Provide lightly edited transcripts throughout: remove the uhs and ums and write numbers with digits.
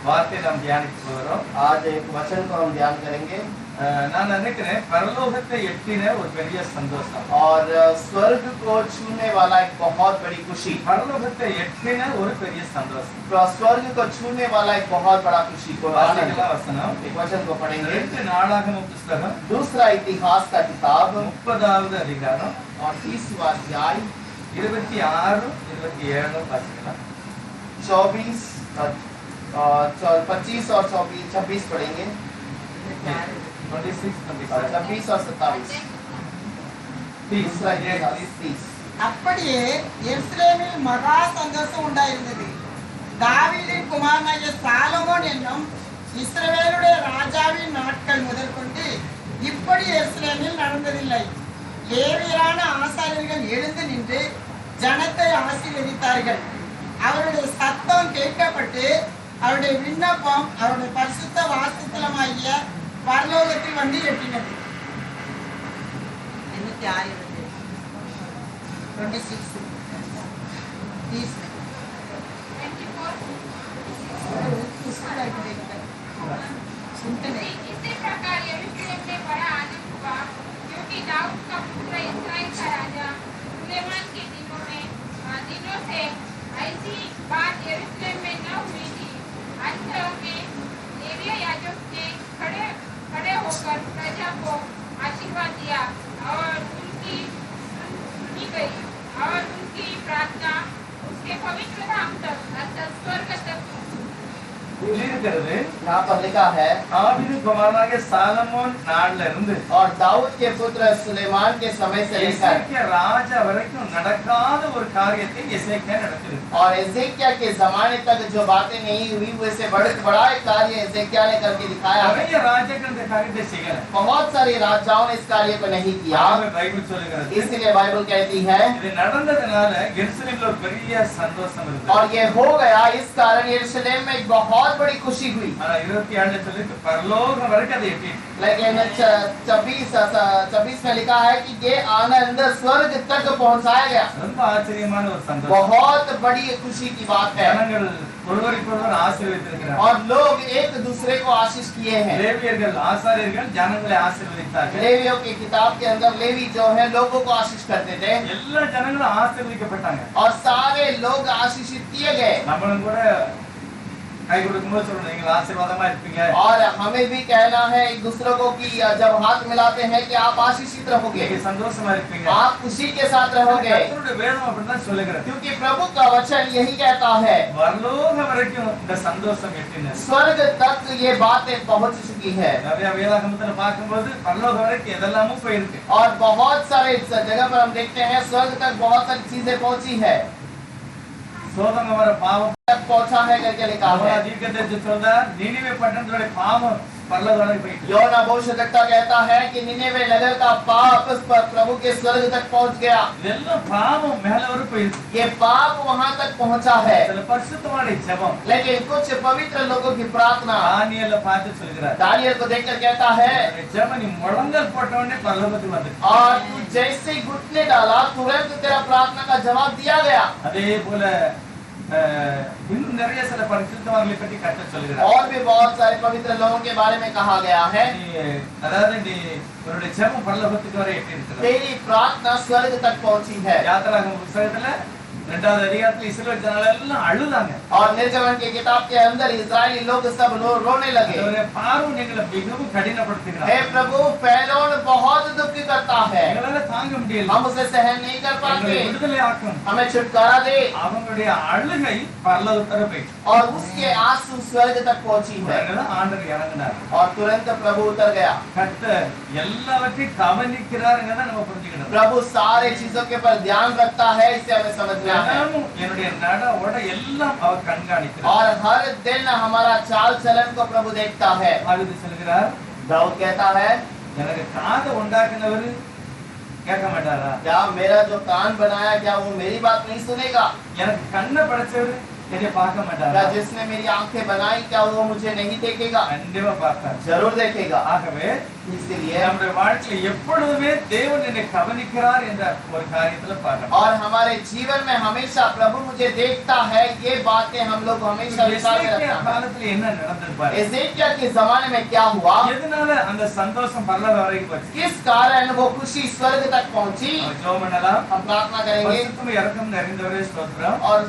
வார்த்தை நாம் தியானிக்க போகிறோம். आज एक वचन को हम ध्यान करेंगे. நான் நினைக்கிறேன் பரலோகத்தை எட்டின ஒரு பெரிய சந்தோஷம் और स्वर्ग को छूने वाला एक बहुत बड़ी खुशी. பரலோகத்தை எட்டின ஒரு பெரிய சந்தோஷம். स्वर्ग को छूने वाला एक बहुत बड़ा खुशी को வாசிக்கலாம் वचனம். एक वचन को पढ़ेंगे. 2 நாளாகம புத்தகம் दूसरा इतिहास का किताब 30வது அதிகாரம் और 30वां अध्याय 26 27 वासिக்கலாம். 24 25 और 26 पढ़ेंगे. 26 26 और 27. दूसरा इतिहास 30. அப்படியே எருசலேமில் மகா சந்தோஷம் உண்டாயிருந்தது. தாவீதின் குமாரனாகிய சாலமோன் என்னும் இஸ்ரவேலுடைய ராஜாவின் நாட்கள் முதற்கொண்டு இப்படி எருசலேமில் நடந்ததில்லை. லேவியரான ஆசாரியர்கள் எழுந்து நின்று ஜனத்தை ஆசீர்வதித்தார்கள். அவருடைய சத்தம் கேட்கப்பட்டு அவருடைய விண்ணப்பம் அவருடைய பரிசுத்த வாசஸ்தலமாகிய பரலோகத்தில் வந்து எட்டினது. 26 इसी प्रकार यरूशलेम में बड़ा आनंद हुआ, क्योंकि दाऊद का पुत्र इस्राएल का राजा सुलेमान के दिनों से ऐसी बात यरूशलेम में न हुई थी. अंत में लेवीय याजक ने खड़े होकर प्रजा को आशीर्वाद दिया और उनकी सुनी गई और उनकी प्रार्थना उसके पवित्र धाम तक अर्थात स्वर्ग तक இருக்கிறது. यहाँ पर लिखा है தாவீது குமாரனாகிய சாலமோன் நாள்ல இருந்து और दाऊद के पुत्र सुलेमान के समय से लेकर எசேக்கியா ராஜா வரைக்கும் நடக்காத ஒரு காரியத்தை எசேக்கியா நடத்தினார். और एजेकिया के जमाने तक जो बातें नहीं हुई वैसे बड़ा एक कार्य एजेकिया ने करके दिखाया है. நிறைய ராஜாக்கள் இந்த காரியத்தை செய்யல. बहुत सारे राजाओं ने इस कार्य को नहीं किया. பைபிள் சொல்லுகிறது. इसलिए बाइबल कहती है இது நடந்ததனால எருசலேம்ல ஒரு பெரிய சந்தோஷம் இருந்தது. और ये हो गया इस कारण यरूशलेम में एक बहुत बड़ी खुशी हुई. ஆனா 27 சொல்லிட்டு பரலோகம் வரைக்கும் அது எட்டி. लेकिन 26 में लिखा है कि ये आनंद स्वर्ग तक पहुंचाया गया. ரொம்ப ஆச்சரியமான ஒரு சந்தோஷம். बहुत बड़ी खुशी की बात है. ஜனங்கள் ஒருவருக்கொருவர் ஆசீர்வதித்திருக்கிறார்கள். और लोग एक दूसरे को आशीष किए हैं. லேவியர்கள் ஆசாரியர்கள் ஜனங்களை ஆசீர்வதித்தார்கள். लेवियों की किताब के अंदर लेवी जो है लोगों को आशीष करते थे எல்லா ஜனங்களும் ஆசீர்வதிக்கப்பட்டாங்க. और सारे लोग आशीषित किए गए. நம்மளும் கூட கை கொடுக்கும்போது சொல்லணும் நீங்கள் ஆசீர்வாதமா இருப்பீங்க. और हमें भी कहना है एक दूसरे को कि जब हाथ मिलाते हैं कि आप आशीषित रहोगे, நீங்க சந்தோஷமா இருப்பீங்க. आप खुशी के साथ रहोगे. கர்த்தருடைய வேதம் அப்படிதான் சொல்லுகிறது. क्योंकि प्रभु का वचन यही कहता है. பரலோகம் வரைக்கும் இந்த சந்தோஷம் எட்டினது. स्वर्ग तक ये बातें पहुंच चुकी है. நிறைய வேதாகமத்துல பார்க்கும்போது பரலோகம் வரைக்கும் எதெல்லாமோ போயிருக்கு. और बहुत सारे जगह पर हम देखते हैं स्वर्ग तक बहुत सारी चीजें पहुंची है. சோதம் அவர பாவம் तक पहुंचा है करके लिखा அவர है. தீர்க்கதரிசி சொல்றார் நினிவே பட்டணத்தோட பாவம் பரலோகம் வரைக்கும் போயிட்டு. योना भविष्यद्वक्ता कहता है कि निनेवे नगर का पाप प्रभु के स्वर्ग तक पहुंच गया. இதெல்லாம் பாவம் மேல வரைக்கும் போயிருக்கு. ये पाप वहां तक पहुंचा है. சில பரிசுத்தமான ஜெபம் लेकिन कुछ पवित्र लोगों की प्रार्थना தானியேல பார்த்து சொல்கிறார். दानियल को देखकर कहता है ஜெபம் நீ முழங்கல் போட்ட உடனே பரலோகத்துக்கு வந்துச்சு. और तू जैसे ही घुटने डाला तुरंत तेरा प्रार्थना का जवाब दिया गया. அதே போல இன்னும் நிறைய சில பரிசுத்தவான்களை பற்றி கர்த்தர் சொல்கிறார். और भी बहुत सारे पवित्र लोगों के बारे में कहा गया है. அதாவது நீ உன்னுடைய ஜெபம் பரலோகத்துக்கு வரை எட்டி இருக்கிறது. तेरी प्रार्थना स्वर्ग तक पहुंची है. யாத்திராகம புத்தகத்துல 2வது அதிகாரத்துல இஸ்ரவேல் ஜனங்கள் எல்லாம் அழுதாங்க. और निर्गमन की किताब के अंदर इजरायली लोग सब रोने लगे. அவரே பார்வோன் எங்களை மிகவும் கடினப்படுத்துகிறார். हे प्रभु फैरोन बहुत दुख करता है. எங்களால தாங்க முடியல. हम उसे सहन नहीं कर எங்களை पाते. விடுதலை ஆக்கும். हमें छुटकारा दे. அவங்களுடைய அழுகை பரலோகத்துக்கு வரை போயிடுச்சு. और उसके आंसू स्वर्ग तक पहुंची है. உடனே ஆண்டவர் இறங்கினார். और तुरंत प्रभु उतर गया. கர்த்தர் எல்லாவற்றையும் கவனிக்கிறாருங்கறத நம்ம புரிஞ்சுக்கணும். प्रभु सारे चीजों के ऊपर ध्यान रखता है, इसे हमें समझना है. என்னுடைய நட ஓட எல்லாம் அவர் கண்காணிக்கிறார். और हर दिन हमारा चाल चलन को प्रभु देखता है. தாவீது சொல்கிறார், दाऊद कहता है எனக்கு காதை உண்டாக்குனவர் கேட்க மாட்டாரா? क्या मेरा जो कान बनाया क्या वो मेरी बात नहीं सुनेगा? எனக்கு கண்ணை படைச்சவர் என்னை பார்க்க மாட்டாரா? क्या जिसने मेरी आंखें बनाई क्या वो मुझे नहीं देखेगा? கண்டிப்பா பார்த்தார். जरूर देखेगा। ஆகவே इसलिए நம்முடைய வாழ்க்கையில எப்பொழுதுமே தேவன் என்னை கவனிக்கிறார் என்ற ஒரு காரியத்துல பார்க்கணும். और हमारे जीवन में हमेशा प्रभु मुझे देखता है, ये बातें हम लोग हमेशा विचार में எசேக்கியா रखना है। காலத்துல என்ன நடந்தது பாருங்க. एजेकिया के जमाने में क्या हुआ? எதனால அந்த சந்தோஷம் பரலோகம் வரைக்கும் போச்சு? किस कारण वो खुशी स्वर्ग तक पहुंची? நம்ம ஜெபம் பண்ணலாம். हम प्रार्थना करेंगे। பரிசுத்தம் இரக்கம் நிறைந்தவரே ஸ்தோத்திரம். और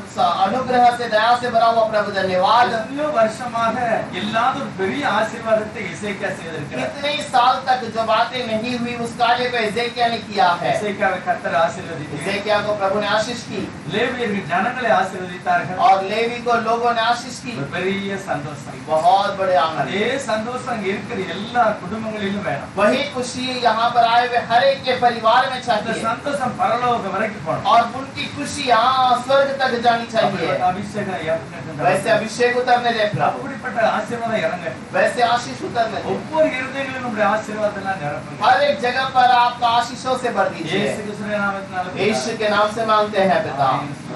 अनुग्रह से दया से भरा हुआ प्रभु धन्यवाद। எத்தனையோ வருஷமாக இல்லாத ஒரு பெரிய ஆசீர்வாதத்தை எசேக்கியா செய்திருக்கிறார். कितने साल तक जो बातें नहीं हुई उस कार्य को एजेकिया ने किया है। எசேக்கியாவை கர்த்தர் ஆசீர்வதித்தார். एजेकिया को प्रभु ने आशीष की லேவியர்கள் ஜனங்களை ஆசீர்வதித்தார்கள். और लेवी को लोगों ने आशीष की। ஒரு பெரிய சந்தோஷம். बहुत बड़े आनंद। அதே சந்தோஷம் அங்க இருக்கிற எல்லா குடும்பங்களிலும் வேணும். वही खुशी यहाँ पर आए हुए हर एक के परिवार में அந்த चाहिए சந்தோஷம் பரலோகம் வரைக்கும் போகணும். और उनकी खुशी यहाँ स्वर्ग तक जानी चाहिए। அபிஷேகம் இறங்கட்டும். वैसे अभिषेक उतरने दे प्रभु, அப்படிப்பட்ட ஆசீர்வாதம் இறங்கட்டும். वैसे आशीष उतरने दे। ஒவ்வொரு இருதயங்களிலும் நம்முடைய ஆசீர்வாதம் எல்லாம் நிரப்புங்க. हर एक जगह पर आपका आशीषों से भर दीजिए। இயேசு கிறிஸ்துவின் நாமத்தினால यीशु के नाम से मांगते हैं पिता।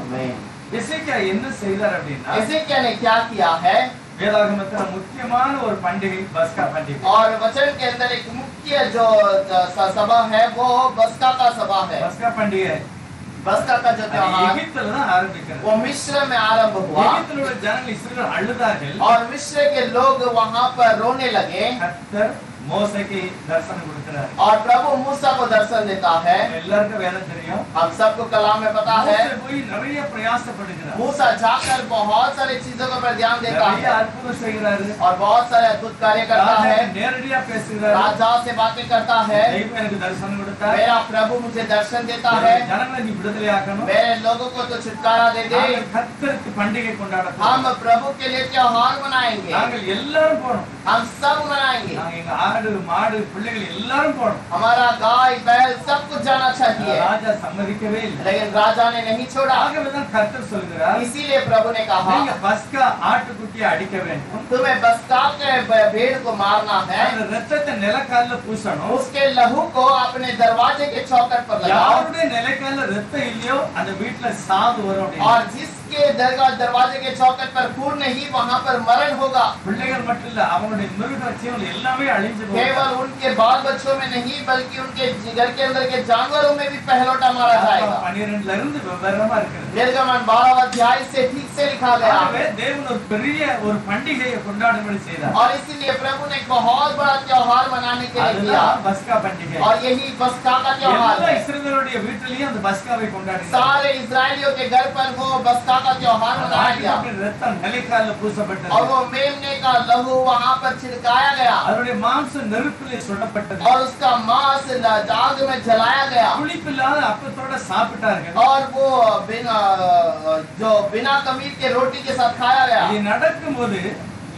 आमीन। எசேக்கியா என்ன செய்தார் அப்படின்னா, एजेकिया ने क्या किया है? வேதாகமத்துல முக்கியமான ஒரு பண்டிகை பஸ்கா பண்டிகை. और वचन के अंदर एक मुख्य जो सभा है वो बस्का का सभा है। பஸ்கா பண்டிகை बस्का का जो त्योहार எகிப்துல தான் ஆரம்பிக்கிறது. वो मिस्र में आरंभ हुआ எகிப்தில் உள்ள ஜனங்கள் இஸ்ரவேல் அழுதார்கள். और मिस्र के लोग वहाँ पर रोने लगे கர்த்தர் மோசேக்கு தரிசனம் கொடுக்கிறார். और प्रभु मूसा को दर्शन देता है। எல்லாருக்கும் வேதம் தெரியும். हम सबको कलाम में पता है மோசே போய் நிறைய பிரயாசப்படுகிறார். मूसा जाकर बहुत सारी चीजों के ऊपर ध्यान देता நிறைய है அற்புதம் செய்கிறாரு. और बहुत सारे अद्भुत कार्य करता है। ராஜாக்கு நேரடியா பேசுகிறார். राजा से बातें करता है। தெய்வம் எனக்கு தரிசனம் கொடுத்தார். मेरा प्रभु मुझे दर्शन देता है। ஜனங்களை நீ விடுதலை ஆக்கணும். मेरे लोगों को तो छुटकारा दे दे। நாங்கள் கர்த்தருக்கு பண்டிகை கொண்டாடணும். हम प्रभु के लिए त्योहार मनाएंगे। நாங்கள் எல்லாரும் போறோம். हम सब मनाएंगे। நாங்க எங்க ஆடு மாடு பிள்ளைகள் எல்லாரும் போறோம். हमारा गाय बैल सब कुछ जाना चाहिए, ராஜா சம்மதிக்கவே இல்லை. लेकिन राजा ने नहीं छोड़ा। ஆகவேதான் கர்த்தர் சொல்கிறார், इसीलिए प्रभु ने कहा நீங்க பஸ்கா ஆட்டுக்குட்டியை அடிக்க வேண்டும். तुम्हें बस्का के भेड़ को मारना है, அந்த ரத்தத்தை நிலக்கால்ல பூசணும். उसके लहू को अपने दरवाजे के चौखट पर लगाओ யாருடைய நிலக்கால்ல ரத்தம் இல்லையோ அந்த வீட்டுல சாவு வரும் அப்படின்னு. और जिसके दरवाजे के चौखट पर खून नहीं वहाँ पर मरण होगा। பிள்ளைகள் மட்டும் இல்ல, அவங்களுடைய மிருக ஜீவன் எல்லாமே அழிஞ்சு போகும். केवल उनके बाल बच्चों में नहीं बल्कि उनके घर के अंदर के जानवरों में भी पहलौटा मारा जाएगा। 12 இருந்து விவரமா இருக்கிறது. निर्गमन 12 अध्याय से ठीक से लिखा गया ஆகவே है। தேவன் ஒரு பெரிய ஒரு பண்டிகையை கொண்டாடும்படி செய்தார். और इसीलिए प्रभु ने एक बहुत बड़ा त्योहार मनाने के लिए किया அதுதான் பஸ்கா பண்டிகை. और यही बस्का का त्योहार எல்லா है। இஸ்ரவேலுடைய வீட்டிலேயும் அந்த பஸ்காவை கொண்டாடினார். सारे इजरायलियों के घर पर वो बस्का का त्योहार मनाया गया ஆட்டுக்குட்டி ரத்தம் நிலக்கால்ல பூசப்பட்டது. और वो मेमने का लहू वहाँ पर छिड़काया गया அதனுடைய மாംசம் நெருப்பிலே சுடப்பட்டது. और उसका मांस आग में जलाया गया புளிப்பில்லாத அப்பத்தோட சாப்பிட்டார்கள். और वो बिना खमीर के रोटी के साथ खाया गया। இது நடக்கும்போது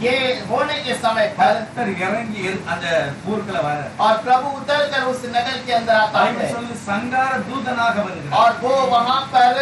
ये होने के समय पर கர்த்தர் இறங்கி அந்த ஊர்க்குள்ள வர और प्रभु उतर कर उस नगर के अंदर आता है சொல்லு சங்கார தூதனாக வருகிறார். और वो वहाँ पर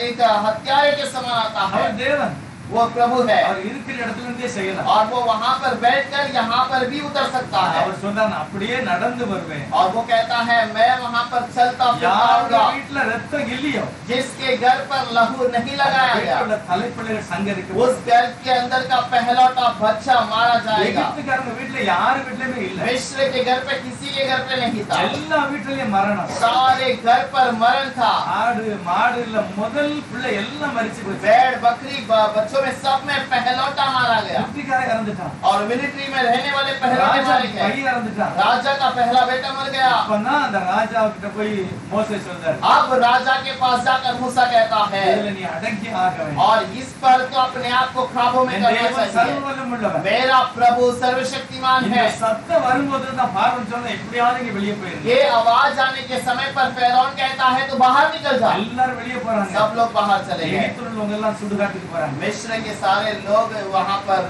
एक हत्यारे के समान आता है। அவர் தேவன், वो प्रभु है அவர் இருக்கிற இடத்துல இருந்தே செய்யலாம். और वो वहाँ पर बैठकर यहाँ पर भी उतर सकता है। அவர் சொன்னார், நான் அப்படியே நடந்து வருவேன். और वो कहता है मैं वहाँ पर चलता फिरता யாருடைய आऊंगा। வீட்டுல ரத்தம் இல்லையோ जिसके घर पर लहू नहीं लगाया गया வீட்டுல தலைப்பிள்ளைகள் சங்கரிக்க उस घर के अंदर का पहलौटा बच्चा मारा जाएगा। எகிப்துக்காரங்க வீட்டுல யாரு வீட்லயுமே இல்ல. मिस्र के घर पे किसी के घर पे नहीं था, எல்லா வீட்டுலயும் மரணம். सारे घर पर मरण था। ஆடு மாடு இல்ல முதல் பிள்ளை எல்லாம் மரிச்சு போச்சு. भेड़ बकरी बच्चों में सब में पहलौटा मारा गया மிலிட்டரிக்காரன் இறந்துட்டான். और मिलिट्री में रहने वाले पहलौटे ராஜா मारे गए। பையன் இறந்துட்டான். राजा का पहला बेटा मर गया। அப்பதான் அந்த ராஜா கிட்ட போய் மோசே சொல்றாரு, अब राजा के पास जाकर मूसा कहता है இதுல நீ அடங்கி ஆக வேண்டும். और इस पर तो अपने आप को ख्वाबों में என் करना தேவன் चाहिए। சர்வவல்லமை உள்ளவர். मेरा प्रभु सर्वशक्तिमान இந்த है। சத்தம் வரும்போது தான் பார்வன் சொன்னா எப்படியாவது இங்க வெளியே போயிருங்க. ये आवाज आने के समय पर फिरौन कहता है तो बाहर निकल जा। எல்லாரும் வெளியே போறாங்க. सब लोग बाहर चले गए। எகிப்துல உள்ளவங்க எல்லாம் சுடுகாட்டுக்கு போறாங்க. मिस्र के सारे लोग वहाँ पर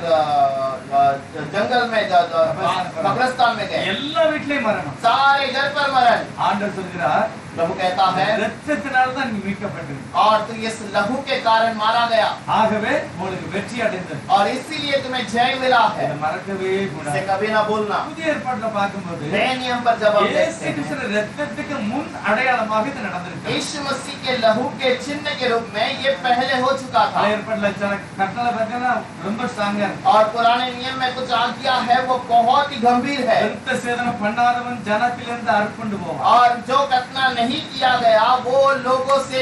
जंगल में कब्रिस्तान में गए। எல்லா வீட்லயும் மரணம். सारे घर पर मरण। ஆண்டவர் சொல்கிறார், प्रभु कहता है ரத்தத்தினால தான் நீ மீட்கப்பட்டது. और तू इस लहू के कारण मारा गया ஆகவே உங்களுக்கு வெற்றி அடைந்தது. और इसीलिए तुम्हें जय मिला है। இதை மறக்கவே इसे கூடாது. कभी ना भूलना। புதிய ஏற்பாட்டுல பார்க்கும்போது नए नियम पर जब हम இயேசு देखते हैं கிறிஸ்துவின் ரத்தத்துக்கு முன் அடையாளமாக இது நடந்திருக்கு. यीशु मसीह के लहू के चिन्ह के रूप में ये पहले हो चुका था। பழைய ஏற்பாட்டுல சில கட்டளை பார்த்தீங்கன்னா ரொம்ப ஸ்ட்ராங்கா இருக்கு. और पुराने नियम में कुछ आज्ञा है वो बहुत ही गंभीर है। விருத்த சேதனம் பண்ணாதவன் ஜனத்திலிருந்து அறுப்புண்டு போவான். और जो खतना नहीं किया गया वो लोगों से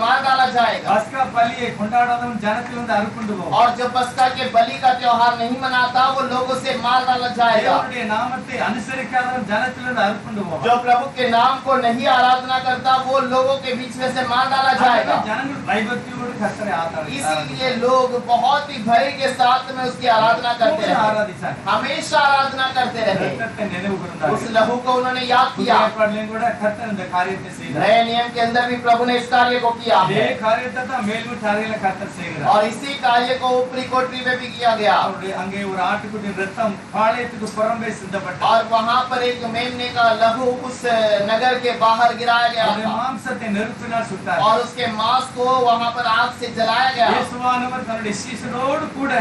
मार डाला जाएगा। பஸ்கா பலியை கொண்டாடாதவன் ஜனத்திலிருந்து அறுப்புண்டு போவான். और जो पस्का के बलि का त्योहार नहीं मनाता वो लोगों से मार डाला जाएगा। தேவனுடைய நாமத்தை அனுசரிக்காதவன் ஜனத்திலிருந்து அறுப்புண்டு போவான். जो प्रभु के नाम को नहीं आराधना करता वो लोगों के बीच में से मार डाला जाएगा। ஜனங்கள் பயபக்தியோடு கர்த்தரை ஆராதித்தார்கள். इसीलिए लोग बहुत ही भय के साथ में उसकी आराधना करते रहे, ஆராதிச்சாங்க. हमेशा आराधना करते रहे। ரத்தத்தை நினைவு கூர்ந்தார்கள். उस लहू को उन्होंने याद புதிய किया। ஏற்பாட்டிலும் கூட கர்த்தர் இந்த காரியத்தை செய்தார். नए नियम के अंदर भी प्रभु ने इस कार्य को किया இதே है காரியத்தை தான் மேல்வீட்டாரில கர்த்தர் செய்கிறார். और इसी कार्य को ऊपरी कोठरी में भी किया गया। அவருடைய அங்கே ஒரு ஆட்டுக்குட்டியின் ரத்தம் பாளையத்துக்கு புறம்பே சிந்தப்பட்டது. और वहां पर एक मेमने का लहू उस नगर के बाहर गिराया गया அவருடைய था மாம்சத்தை நெருப்பினால் சுட்டார். और उसके मांस को वहां पर आग से जलाया गया। இயேசுவானவர் தன்னுடைய சீஷரோடு கூட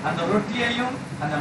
அந்த ரொட்டியையும் அந்த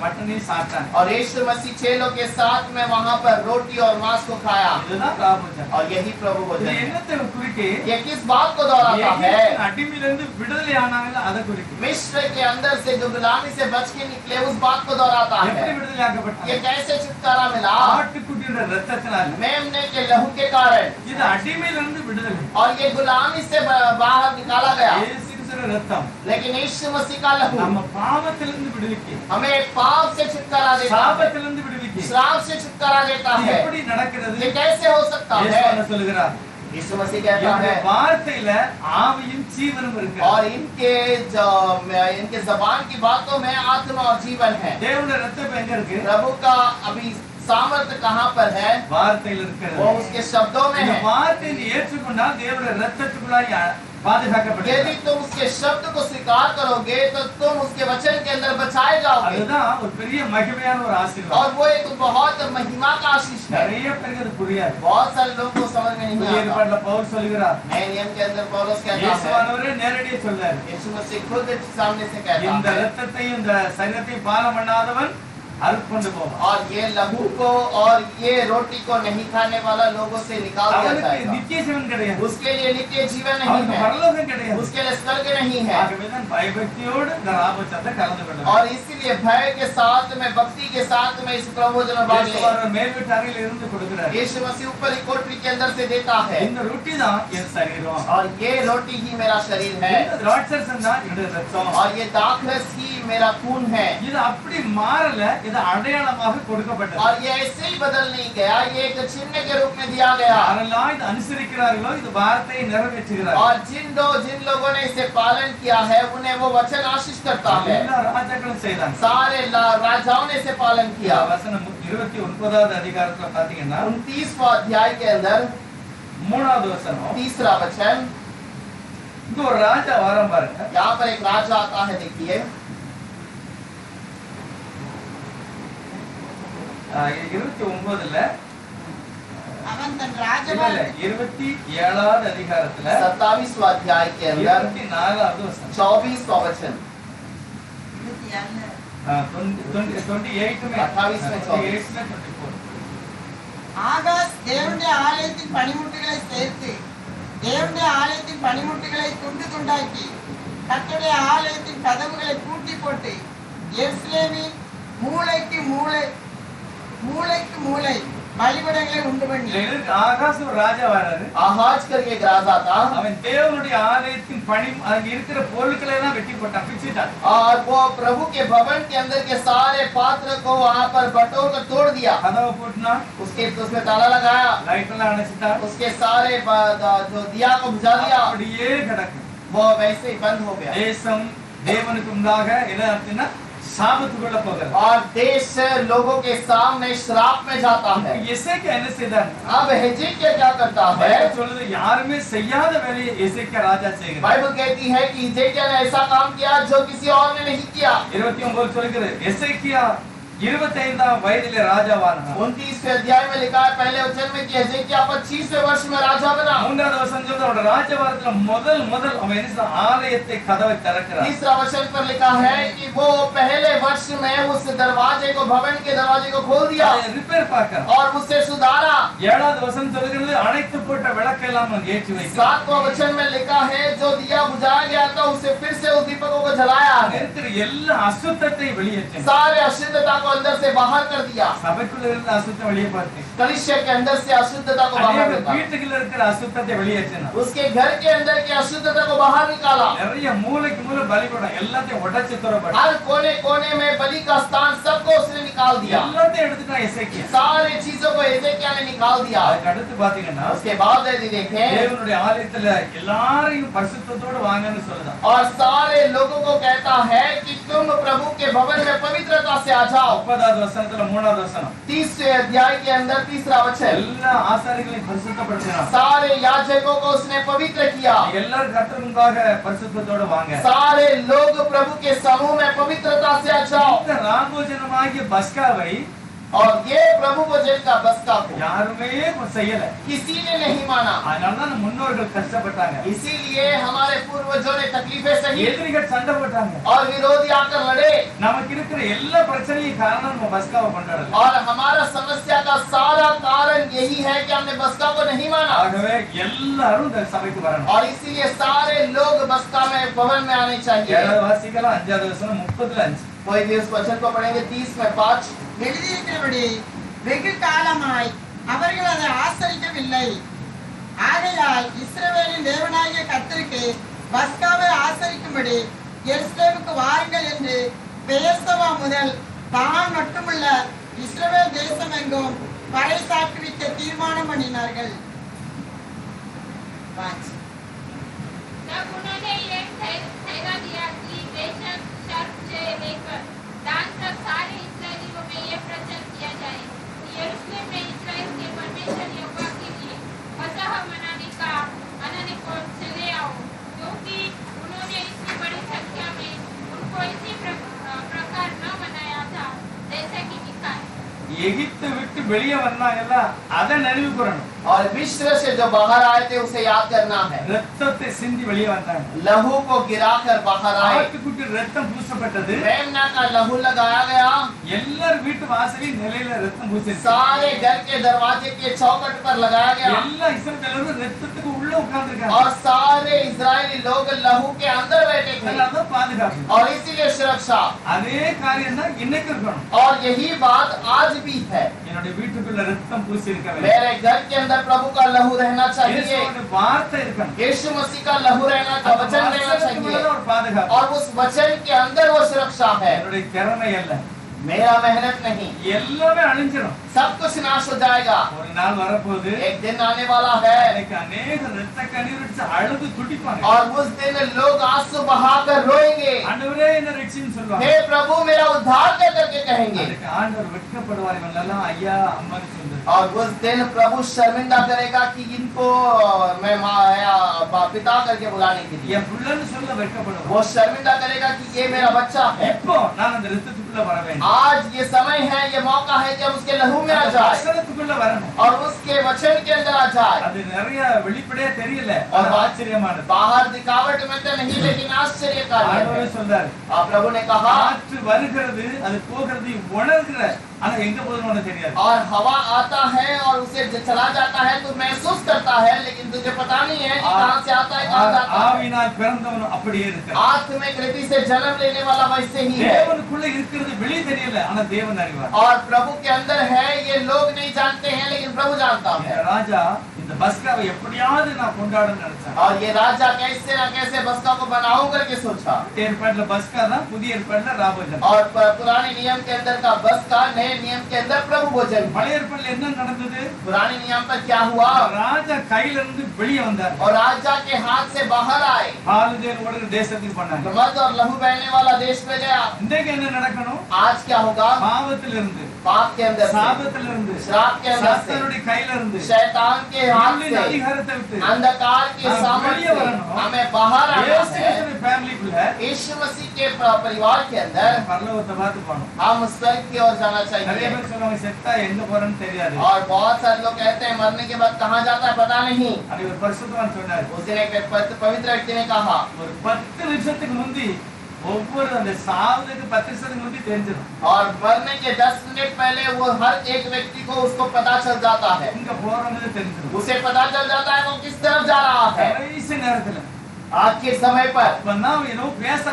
மட்டனையும் சாப்பிட்டார். और यीशु मसीह चेलों के साथ में वहां पर रोटी और मांस को खाया இதுதான் ராபோஜன். और यही प्रभु இது भोजन है। என்னத்தை குறிக்கு? ये किस बात को दोहराता है? அடிமையிலிருந்து விடுதலை ஆனாங்கல்ல அதை குறிக்கு. मिस्र के अंदर से जो गुलामी से बच के निकले उस बात को दोहराता எப்படி है। விடுதலை ஆக்கப்பட்டாங்க? ये कैसे छुटकारा मिला? ஆட்டுக்குட்டியோட ரத்தத்தினால. मेमने के लहू के कारण। இது அடிமையிலிருந்து விடுதலை. और ये गुलामी से बाहर निकाला गया। இயேசு கிறிஸ்துவின் ரத்தம் लेकिन यीशु मसीह का लहू நம்ம பாவத்திலிருந்து விடுதலைக்கு, हमें पाप से छुटकारा देता है, சாபத்திலிருந்து விடுதலைக்கு. श्राप से छुटकारा देता இது है। எப்படி நடக்கிறது? ये कैसे हो सकता இயேசு है? என்ன சொல்லுகிறார்? यीशु मसीह कहता என்னுடைய है வார்த்தையில ஆவியும் ஜீவனும் இருக்கு. और इनके जबान की बातों में आत्मा और जीवन है। தேவனுடைய ரத்தம் எங்க இருக்கு? प्रभु का अभी सामर्थ्य कहाँ पर है? வார்த்தையில் वो இருக்கிறது. उसके शब्दों में இந்த है। வார்த்தையை நீ ஏற்றுக்கொண்டால் தேவனுடைய ரத்தத்துக்குள்ளாய் பாதுகாக்கப்படுவீர்கள். यदि तुम उसके शब्द को स्वीकार करोगे तो तुम उसके वचन के अंदर बचाए जाओगे அதுதான் ஒரு பெரிய மகிமையான ஒரு और ஆசீர்வாதம். वो एक बहुत महिमा का आशीष है। நிறைய பேருக்கு அது புரியாது. बहुत सारे लोगों को समझ में नहीं புதிய आता। ஏற்பாட்டுல பவுல் சொல்லுகிறார். नए नियम के अंदर पौलुस कहता है, இயேசுவானவரே நேரடியாக சொல்றாரு. यीशु मसीह खुद सामने से कहता இந்த है ரத்தத்தையும் இந்த சரீரத்தையும் பானம் பண்ணாதவன் அறுப்புண்டு போவான். और ये लहू को और ये रोटी को नहीं खाने वाला लोगों से निकाल दिया அவனுக்கு जाएगा। நித்திய ஜீவன் கிடையாது. उसके लिए नित्य जीवन नहीं அவனுக்கு है, பரலோகம் கிடையாது. उसके लिए स्वर्ग नहीं है। ஆகவேதான் பயபக்தியோடு இந்த ராபோஜனத்தை கலந்து கொள்ளணும். और इसीलिए भय के साथ में, भक्ति के साथ में इस प्रभोजन में भाग ले। இயேசுவானவர் மேல்வீட்டாரில் இருந்து கொடுக்கிறார். यीशु मसीह ऊपर ही कोठरी के अंदर से देता है இந்த ரொட்டி தான் என் சரீரம். और ये रोटी ही मेरा शरीर है இந்த திராட்சரசம் தான் என்னுடைய ரத்தம். और ये दाखरस ही मेरा खून है। இது அப்படி மாறல, இது அடையாளமாக கொடுக்கப்பட்டது. और ये ऐसे ही बदल नहीं गया, ये एक चिन्ह के रूप में दिया गया। யாரெல்லாம் இது அனுசரிக்கிறார்களோ இது வார்த்தையை நிறைவேற்றுகிறார்கள். और जिन लोगों ने इसे पालन किया है उन्हें वो वचन आशीष करता है। எல்லா ராஜாக்களும் செய்தாங்க. सारे राजाओं ने इसे पालन किया। வசனம் 29வது அதிகாரத்துல பாத்தீங்கன்னா 29वां अध्याय के अंदर 3வது வசனம், 3रा वचन, இங்க ஒரு ராஜா வாரம் பாருங்க. यहाँ पर एक राजा आता है, देखिए 29ல அவன் தன் இல்ல, ராஜபார 27வது அதிகாரத்துல 27वां अध्याय के अंदर 24வது வசனம், 24वां वचन, 28 में 28 में 24. ஆகாஸ் தேவனுடைய ஆலயத்தின் பனிமுட்டுகளை சேர்த்து தேவனுடைய ஆலயத்தின் பனிமுட்டுகளை துண்டு துண்டாக்கி கர்த்தருடைய ஆலயத்தின் கதவுகளை பூட்டி போட்டு எருசலேமின் மூலைக்கு மூலை பலிபீடங்களை உண்டு பண்ணி. ஆகாஸ் ஒரு ராஜா வராரு. आहाज करके एक राजा था அவன் தேவனுடைய ஆலயத்தின் பணி அங்க இருக்கிற பொருட்களை எல்லாம் வெட்டி போட்டான், பிச்சிட்டான். और वो प्रभु के भवन के अंदर के सारे पात्र को वहां पर बटोर कर तोड़ दिया। கதவை போட்டுனா, उसमें ताला लगाया, லைட் எல்லாம் அணைச்சிட்டான். उसके सारे जो दिया को बुझा दिया, அப்படியே கிடக்கு. वो वैसे ही बंद हो गया। தேசம் தேவனுக்கு முன்பாக என்ன அப்படின்னா சாபத்துக்குள்ள போகிறது. और देश लोगों के सामने श्राप में जाता है। எசேக்கியா என்ன செய்தார்? अब हिजकिय्याह क्या करता है? பைபிள் சொல்லுது யாருமே செய்யாத வேலையை எசேக்கியா ராஜா செய்கிறார். बाइबल कहती है कि हिजकिय्याह ने ऐसा काम किया जो किसी और ने नहीं किया। 29 சொல்கிறது, எசேக்கியா 25ஆம் வயதிலே ராஜாவானார். 29वें अध्याय में लिखा है पहले वचन में कि हिजकिय्याह 25वें वर्ष में राजा बना। 3வது வசனம் சொல்லுது அவருடைய ராஜ்யபாரத்துல முதல் அவன் என்ன செய்தான்? ஆலயத்தை கதவை திறக்கிறார். तीसरा वचन पर लिखा है कि वो पहले वर्ष में उस दरवाजे को, भवन के दरवाजे को खोल दिया ரிப்பேர் பார்க்கறான். और उसे सुधारा। 7வது வசனம் சொல்லுகிறது அணைத்து போட்ட விளக்கெல்லாம் அவன் ஏற்றி வைக்கிறான். 7वां वचन में लिखा है जो दिया बुझाया गया था उसे फिर से उस दीपकों को जलाया है। இருக்கிற எல்லா அசுத்தத்தை வெளியேற்றினான். सारे अशुद्धता को अंदर से बाहर कर दिया। சபைக்குள்ள இருந்த அசுத்தம் வெளியே பார்த்தேன். कलीसिया के अंदर से अशुद्धता को बाहर निकाला। வீட்டுக்குள்ள இருக்கிற அசுத்தத்தை வெளியேற்றினான். उसके घर के अंदर की अशुद्धता को बाहर निकाला। நிறைய மூலைக்கு மூலை பலிபீடம் எல்லாத்தையும் உடைச்சு தரப்பட்டு हर कोने कोने में बलि का स्थान सबको उसने निकाल दिया। எல்லாத்தையும் எடுத்துட்டான் எசேக்கியா. सारे चीजों को हिजकिय्याह ने निकाल दिया। அதுக்கு அடுத்து பாத்தீங்கன்னா उसके बाद यदि देखें தேவனுடைய ஆலயத்துல எல்லாரையும் பரிசுத்தத்தோட வாங்கன்னு சொல்லுதான். और सारे लोगों को कहता है कि तुम प्रभु के भवन में पवित्रता से आ जाओ। 30வது வசனத்துல 3வது வசனம் 30वें अध्याय के अंदर तीसरा वचन எல்லா ஆசாரிகளையும் பரிசுத்தப்படுத்தினான். सारे याजकों को उसने पवित्र किया। எல்லாரும் கர்த்தர் முன்பாக பரிசுத்தத்தோட வாங்க. सारे लोग प्रभु के समूह में पवित्रता से आ जाओ। இந்த ராபோஜனமாகிய பஸ்காவை और ये प्रभु भोजन का बस्का को யாருமே செய்யல. किसी ने नहीं माना। அதனாலதான் நம்ம முன்னோர்கள் கஷ்டப்பட்டாங்க. इसीलिए हमारे पूर्वजों ने तकलीफें सही எதிரிகள் சண்டை போட்டாங்க. और विरोधी आकर लड़े। நமக்கு இருக்கிற எல்லா பிரச்சனையும் காரணம் நம்ம பஸ்காவை கொண்டாடல. और हमारा समस्या का सारा कारण यही है कि हमने बस्का को नहीं माना। ஆகவே எல்லாரும் இந்த சபைக்கு வரணும். और इसीलिए सारे लोग बस्का में भवन में आने चाहिए। 7வது வாசிக்கலாம் 5வது வசனம் 30:5. कोई भी उस वचन को पढ़ेंगे 30:5। எழுதியிருக்கிறபடி வெகு காலமாய் அவர்கள் அதை ஆசரிக்கவில்லை. ஆகையால் இஸ்ரவேலின் தேவனாகிய கர்த்தருக்கு பஸ்காவை ஆசரிக்கும்படி எருசலேமுக்கு வாருங்கள் என்று பெயர்சபா முதல் தான் மட்டுமல்ல இஸ்ரவேல் தேசம் எங்கும் பறைசாற்றுவிக்க தீர்மானம் பண்ணினார்கள். तब उन्होंने ये ठहरा दिया कि बेशक शर्त से लेकर दान तक सारे इस्राएलियों में ये प्रचार किया जाए कि यरूशलेम में इस्राएल के परमेश्वर यहोवा के लिए फसह मनाने का आनंद को चले आओ, क्योंकि उन्होंने इतनी बड़ी संख्या में उनको इसी प्रकार न मनाया था जैसा कि लिखा है। எகிப்தை விட்டு வெளியே வந்தாங்கல்ல அதை நினைவு கூறணும். और मिस्र से जो बाहर आए थे उसे याद करना है। ரத்தத்தை சிந்தி வெளியே வந்தாங்க. लहू को गिराकर बाहर आए। ஆட்டுக்குட்டி ரத்தம் பூசப்பட்டது. मेमना का लहू लगाया गया। எல்லார் வீட்டு வாசலின் நிலையில ரத்தம் பூசிச்சு. सारे घर के दरवाजे के चौखट पर लगाया गया। எல்லா இஸ்ரவேலரும் ரத்தத்துக்கு உள்ள உட்கார்ந்திருக்காங்க. और सारे इजरायली लोग लहू के अंदर बैठे थे। அதான் பாதுகாப்பு. और इसीलिए सुरक्षा। அதே காரியம் தான் இன்னைக்கு இருக்கணும். और यही बात आज भी है। என்னுடைய வீட்டுக்குள்ள ரத்தம் பூசி இருக்க வேண்டும். मेरे घर के अंदर प्रभु का लहू रहना चाहिए। இயேசுவோட வார்த்தை இருக்கணும். यीशु मसीह का लहू रहना का वचन रहना चाहिए। ஒரு பாதுகாப்பு. और उस वचन के अंदर वो सुरक्षा है। என்னுடைய திறமை அல்ல. मेरा मेहनत नहीं। எல்லாமே அழிஞ்சிரும். सब कुछ नाश हो जाएगा। ஒரு நாள் வரப்போகுது. एक दिन आने वाला है। எனக்கு अनेक ரத்த கண்ணீர் விட்டு அழுது துடிப்பாங்க. और उस दिन लोग आंसू बहाकर रोएंगे। ஆண்டவரே என்ன ரட்சின்னு சொல்லுவாங்க. हे प्रभु मेरा उद्धार कर करके कहेंगे। அதுக்கு ஆண்டவர் வெட்கப்படுவார். இவங்களெல்லாம் ஐயா அம்மான்னு சொல்லுவார். और उस दिन प्रभु शर्मिंदा करेगा कि इनको मैं माँ या पिता करके बुलाने के लिए। என் புள்ளன்னு சொல்ல வெட்கப்படுவார். वो शर्मिंदा करेगा कि ये मेरा बच्चा है। இப்போ நான் அந்த ரத்தத்துக்குள்ள வர வேண்டும். आज ये समय है, ये मौका है कि हम उसके लहू में आ அந்த जाए வசனத்துக்குள்ள வரணும். और उसके वचन के अंदर आ जाए। அது நிறைய வெளிப்படையா தெரியல. அது ஆச்சரியமானது. बाहर दिखावट में तो नहीं, लेकिन आश्चर्यकारी ஆண்டவரே है। சொல்றாரு. प्रभु ने कहा காற்று வருகிறது, அது போகிறது உணர்கிற, ஆனா எங்க போகுதுன்னு உனக்கு தெரியாது. और हवा आता है और उसे चला जाता है तो महसूस करता है, लेकिन तुझे पता नहीं है कि कहां से आता है कहां जाता है। ஆவியினால் பிறந்தவன் அப்படியே இருக்கிறான். आत्मिक रीति से जन्म लेने वाला वैसे ही है। தேவனுக்குள்ள இருக்கிறது வெளியே தெரியல, ஆனா தேவன் அறிவார். और प्रभु के अंदर है, ये लोग नहीं जानते हैं, लेकिन प्रभु जानता இந்த है। ராஜா இந்த பஸ்காவை எப்படியாவது நான் கொண்டாடணும்னு நினைச்சான். और ये राजा कैसे ना कैसे बस्का को बनाऊं करके सोचा। ஏற்பாடுல பஸ்கா தான், புதிய ஏற்பாடுல ராபோஜனம். और पुराने नियम के अंदर का बस्का, नए नियम के अंदर प्रभु भोजन। பழைய ஏற்பாடுல என்ன நடந்தது? पुराने नियम पर क्या हुआ? ராஜா கையில இருந்து வெளியே வந்தார். और राजा के हाथ से बाहर आए। பாலுதேன் ஓடுற தேசத்துக்கு போனாங்க. मर्द और लहू बहने वाला देश में गया। இன்றைக்கு என்ன நடக்கணும்? आज क्या होगा? பாவத்தில் இருந்து पाप के अंदर से, சாபத்துல இருந்து, श्राप के अंदर से, சாத்தானுடைய கையில இருந்து, शैतान के हाथ இருளின் से, அதிகாரத்தை விட்டு अंधकार के हम सामर्थ्य வெளியே से வரணும். हमें बाहर आना இயேசு है। கிறிஸ்துவின் ஃபேமிலிக்குள்ள यीशु मसीह के परिवार के अंदर பரலோகத்தை பார்த்து போகணும். हम स्वर्ग की ओर जाना நிறைய चाहिए। பேர் சொல்லுவாங்க செத்தா எங்க போறேன்னு தெரியாது. और बहुत सारे लोग कहते हैं मरने के बाद कहाँ जाता है पता नहीं। அப்படி ஒரு பரிசுத்தவான் சொன்னார், उस दिन एक पवित्र व्यक्ति ने कहा, ஒரு 10 நிமிஷத்துக்கு முந்தி ஒவ்வொரு அந்த சாவுக்கு 10 நிமிஷத்துக்கு முந்தி தெரிஞ்சிடும். और मरने के 10 मिनट पहले वो हर एक व्यक्ति को उसको पता चल जाता है, எங்க போறோம்னு தெரிஞ்சிடும். उसे पता चल जाता है वो किस तरफ जा रहा है। கடைசி நேரத்துல आज के समय पर அப்பனா ஏதோ பேச